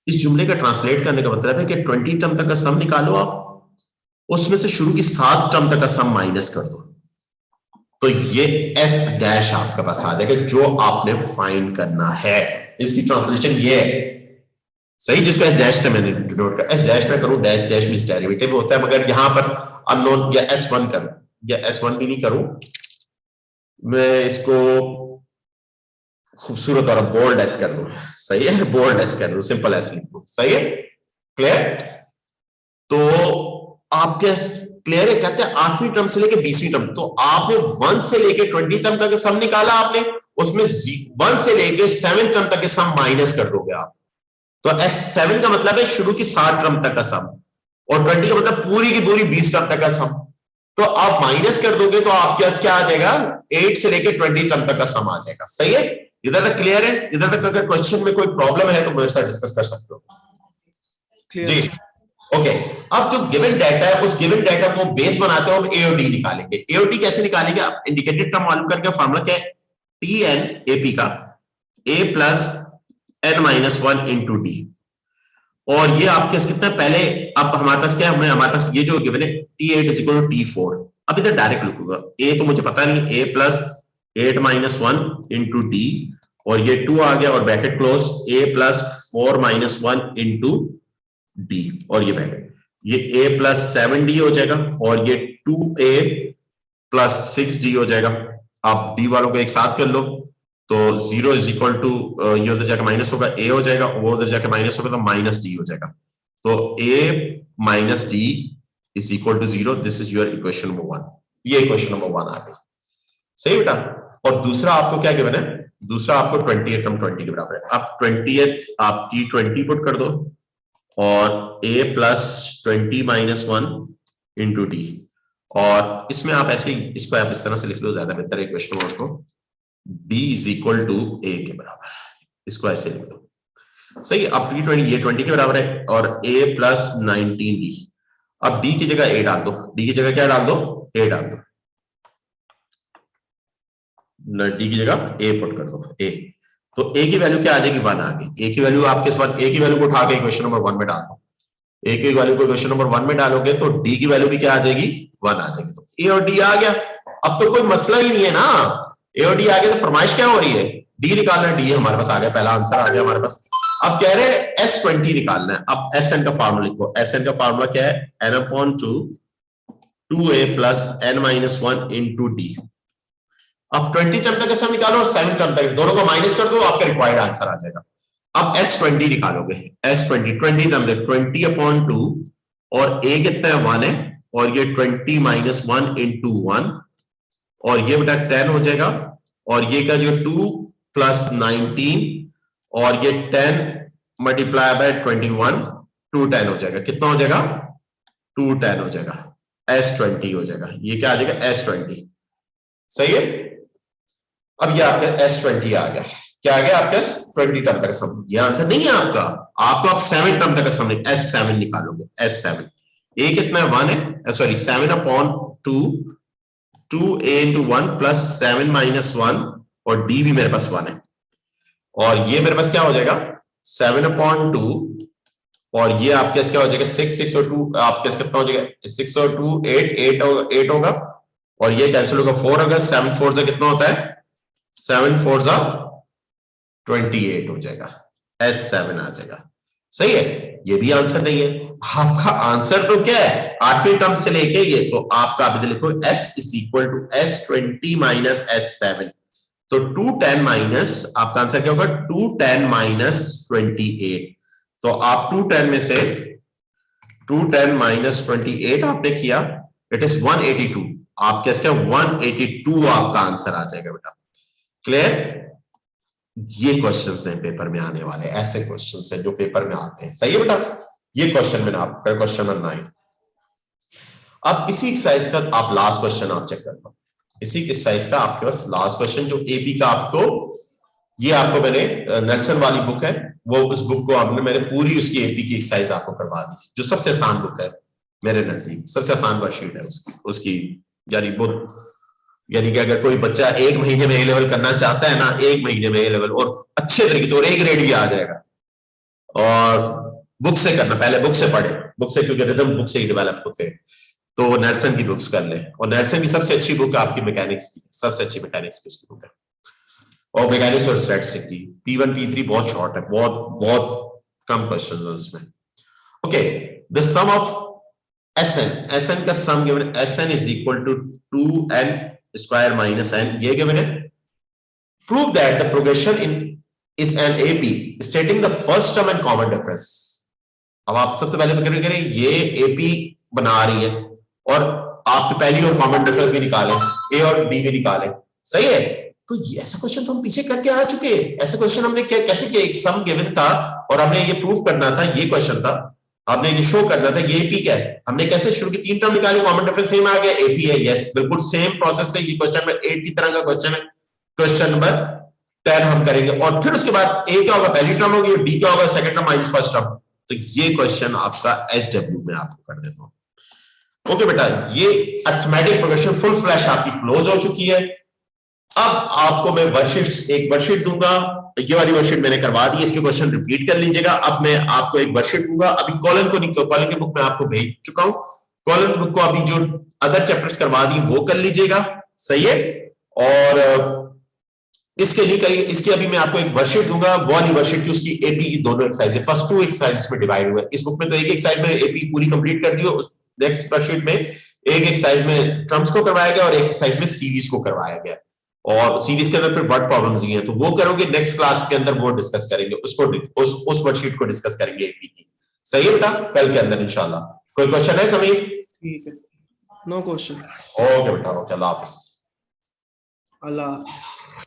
इस जुमले का ट्रांसलेट करने का मतलब है कि 20 टर्म तक का सम निकालो आप, उसमें से शुरू की 7 टर्म तक का सम माइनस कर दो, तो ये एस डैश आपके पास आ जाएगा जो आपने फाइंड करना है। इसकी ट्रांसलेशन ये है, सही, जिसको एस डैश से मैंने डिनोट कर, एस डैश में करूं, डैश डैश में डेरिवेटिव होता है, मगर यहां पर अननोन या S1 करूं या S1 भी नहीं करूं, मैं इसको खूबसूरत और बोल्ड एस कर दूं, सही है, बोल्ड एस कर दूं, सिंपल एस लिख दूं, सही है, क्लियर। तो आपके क्लियर है, कहते हैं 8वीं टर्म से लेके 20वीं टर्म, तो आपने 1 से लेके 20 टर्म तक सम निकाला आपने, उसमें 1 से लेके 7 टर्म तक के सम माइनस कर दोगे आप, तो S7 का मतलब है शुरू की 7 टर्म तक का सम, और 20 का मतलब पूरी की पूरी 20 टर्म तक का सम, तो आप माइनस कर दोगे तो आपके पास क्या आ जाएगा, 8 से लेके 20 टर्म तक का सम आ जाएगा, सही है। इधर तक क्लियर है, इधर तक अगर क्वेश्चन में कोई प्रॉब्लम है तो मेरे साथ डिस्कस कर सकते हो जी। ओके, अब जो गिवन डाटा है उस गिवन डाटा को बेस बनाते हो हम ए और डी निकालेंगे। ए और डी कैसे निकालेंगे, आप इंडिकेटेड टर्म मालूम करके फार्मूला क्या है, टी एन एपी का a plus n minus 1 into d, और ये आपके कितना पहले, अब हमारे पास क्या है, हमारे पास ये जो गिवन है T8 is equal to T4, अब इधर डायरेक्ट लिखूंगा, ए तो मुझे पता नहीं, ए प्लस 8 माइनस 1 इंटू डी, और ये 2 आ गया और ब्रैकेट क्लोज, ए प्लस 4 माइनस 1 इंटू डी, और ये ब्रैकेट, ये a प्लस 7d हो जाएगा, और ये 2a प्लस 6d हो जाएगा। आप d वालों को एक साथ कर लो, तो 0 इज इक्वल टू, ये उधर जाकर माइनस होगा, a हो जाएगा, वो उधर जाकर माइनस होगा तो माइनस d हो जाएगा, तो a minus d is equal to 0। This is your equation number 1, ये इक्वेशन नंबर 1 आ गई, सही बेटा। और दूसरा आपको क्या गिवन है, दूसरा आपको 20 टर्म 20 के बराबर है, आप 20 आप T20 पुट कर दो, और a plus 20 minus 1 into d, और इसमें आप ऐसे ही इसको आप इस तरह से लिख लो, ज्यादा बेहतर है क्वेश्चन नंबर को, b is equal to a के बराबर, इसको ऐसे लिख दो, सही। अब T20 ये 20 के बराबर है, और a प्लस 19d, अब d की जगह a डाल दो, d की जगह क्या डाल दो, a डाल दो, d की जगह a पुट कर दो, a, तो a की वैल्यू क्या आ जाएगी, 1 आ गई। a की वैल्यू आपके पास a की वैल्यू को उठा के इक्वेशन नंबर 1 में डाल दो, a की वैल्यू को इक्वेशन नंबर 1 में डालोगे तो d की वैल्यू भी क्या आ जाएगी, 1 आ जाएगी, तो a और d आ गया। अब तो कोई मसला ही नहीं है ना, a और d आ गया, तो फरमाइश क्या हो रही है, d निकालना है, d हमारे पास आ गया, पहला आंसर आ गया हमारे पास। अब कह रहे हैं S20 निकालना है, अब Sn का फार्मूला लिखो, Sn का फार्मूला क्या है, n/2 2a plus n minus 1 into d. अब 20 टर्म तक सम निकालो और 7 टर्म तक, दोनों को माइनस कर दो, आपका रिक्वायर्ड आंसर आ जाएगा। अब S20 निकालोगे, S20 20 टर्म देख, 20/2, और a कितना है, 1 है, और ये 20 माइनस 1 इंटू 1 और ये बेटा 10 हो जाएगा और ये का जो 2 प्लस 19 और ये 10 मल्टीप्लाई बाय 21 210 हो जाएगा। कितना हो जाएगा? 210 हो जाएगा। S20 हो जाएगा। ये क्या आ जाएगा? S20। सही है। अब ये आपका S20 आ गया। क्या आ गया आपका? 20 टर्म तक सम। ये आंसर नहीं है आपका। आपको आप 7 टर्म तक सम S7 निकालोगे। S7 ए कितना है? 1 है। Sorry 7 upon 2 2a into 1 plus 7 minus 1 और d भी मेरे पास 1 है और ये मेरे पास क्या हो जाएगा? 7 अपॉन 2 और ये आपके क्या हो जाएगा? 6 और 2 आपके कितना हो जाएगा? 6 और 2 8 होगा और ये कैंसिल होगा 4 होगा। 7 4 से कितना होता है? 7 4 जा 28 हो जाएगा। S7 आ जाएगा। सही है। ये भी आंसर नहीं है। आपका आंसर तो क्या है? 8वीं टर्म से लेके ये तो आपका अभी लिखो S is equal to S20 minus S7 तो 210 माइनस आपका आंसर क्या होगा? 210 माइनस 28 तो आप 210 में से 210 माइनस 28 आपने किया इट इज 182। आप कैसे 182 आपका आंसर आ जाएगा बेटा। क्लियर? ये क्वेश्चंस हैं पेपर में आने वाले, ऐसे क्वेश्चंस हैं जो पेपर में आते हैं। सही है बेटा। ये क्वेश्चन में आपका क्वेश्चन नंबर 9। अब इसी एक्सरसाइज का आप लास्ट क्वेश्चन आप चेक कर लो। इसी एक्सरसाइज का आपके पास लास्ट क्वेश्चन जो एपी का आपको ये आपको मैंने नेल्सन वाली बुक है वो उस बुक को आपने मैंने पूरी उसकी एपी की एक्सरसाइज आपको करवा दी जो सबसे आसान बुक है मेरे नजदीक। सबसे आसान वर्कशीट है उसकी यानी वो यानी कि अगर कोई बच्चा 1 महीने में ए लेवल करना चाहता है ना 1 महीने में ए लेवल और अच्छे तरीके से और A ग्रेड भी आ जाएगा। और बुक से करना, पहले बुक से पढ़े, बुक से क्योंकि रिदम बुक से ही डेवलप होते हैं। तो नेल्सन की बुक्स कर ले और नेल्सन की सबसे अच्छी बुक आपकी मैकेनिक्स की, सबसे अच्छी मैकेनिक्स की उसकी बुक है और मैकेनिक्स और स्टैटिस्टिक्स की P1 P3 बहुत शॉर्ट है, बहुत कम क्वेश्चंस हैं उसमें। Okay, the sum of SN का sum given SN is equal to 2n square minus n ये गिवन है। Prove that the progression in is an AP stating the first term and common difference. अब आप सबसे पहले तो करें ये AP बना रही है और आप पहली और कॉमन डिफरेंस भी निकालें, A और B भी निकालें। सही है। तो ये ऐसा क्वेश्चन तो हम पीछे करके आ चुके हैं। ऐसे क्वेश्चन हमने कैसे किया? एक सम गिवन था और हमने ये प्रूव करना था, ये क्वेश्चन था, आपने ये शो करना था ये AP क्या है। हमने कैसे शुरू की 3 टर्म निकाली, कॉमन डिफरेंस सेम आ गया, AP है। यस, बिल्कुल सेम प्रोसेस से ये क्वेश्चन नंबर 8 की तरह का क्वेश्चन है। क्वेश्चन नंबर 10 हम करेंगे और फिर उसके बाद A क्या होगा? पहली टर्म होगी, B क्या होगा? Second term minus first term. तो ये क्वेश्चन आपका SW में आपको कर देता हूं। ओके बेटा, ये अरिथमेटिक प्रोग्रेशन फुल फ्लैश आपकी क्लोज हो चुकी है। अब आपको मैं वर्कशीट एक वर्कशीट दूंगा, ये वाली वर्कशीट मैंने करवा दी, इसके क्वेश्चन रिपीट कर लीजिएगा। अब मैं आपको एक वर्कशीट दूंगा, अभी कॉलन को नहीं, कॉलन की बुक में आपको भेज चुका हूं, कॉलन की बुक को अभी जो अदर चैप्टर्स करवा दी वो कर लीजिएगा। सही है। और इसके लिए करिए, इसकी अभी मैं आपको एक वर्कशीट दूंगा, वो वाली वर्कशीट की उसकी AP की दोनों एक्सरसाइज है, फर्स्ट 2 एक्सरसाइज में डिवाइड हुआ है। इस बुक में तो एक एक्सरसाइज में AP पूरी कंप्लीट कर दी, उस नेक्स्ट वर्कशीट में एक एक्सरसाइज में टर्म्स को करवाया गया और एक एक्सरसाइज में सीरीज को करवाया गया और सीरीज के अंदर फिर वर्ड प्रॉब्लम्स ही हैं, तो वो करोगे नेक्स्ट क्लास के अंदर, वो डिस्कस करेंगे उसको, उस वर्कशीट को डिस्कस करेंगे AP की। सही है बेटा, कल के अंदर इंशाल्लाह। कोई क्वेश्चन है समीर? ठीक है, नो क्वेश्चन। ओके बेटा, ओके, अल्लाह हाफिज। अल्लाह हाफिज।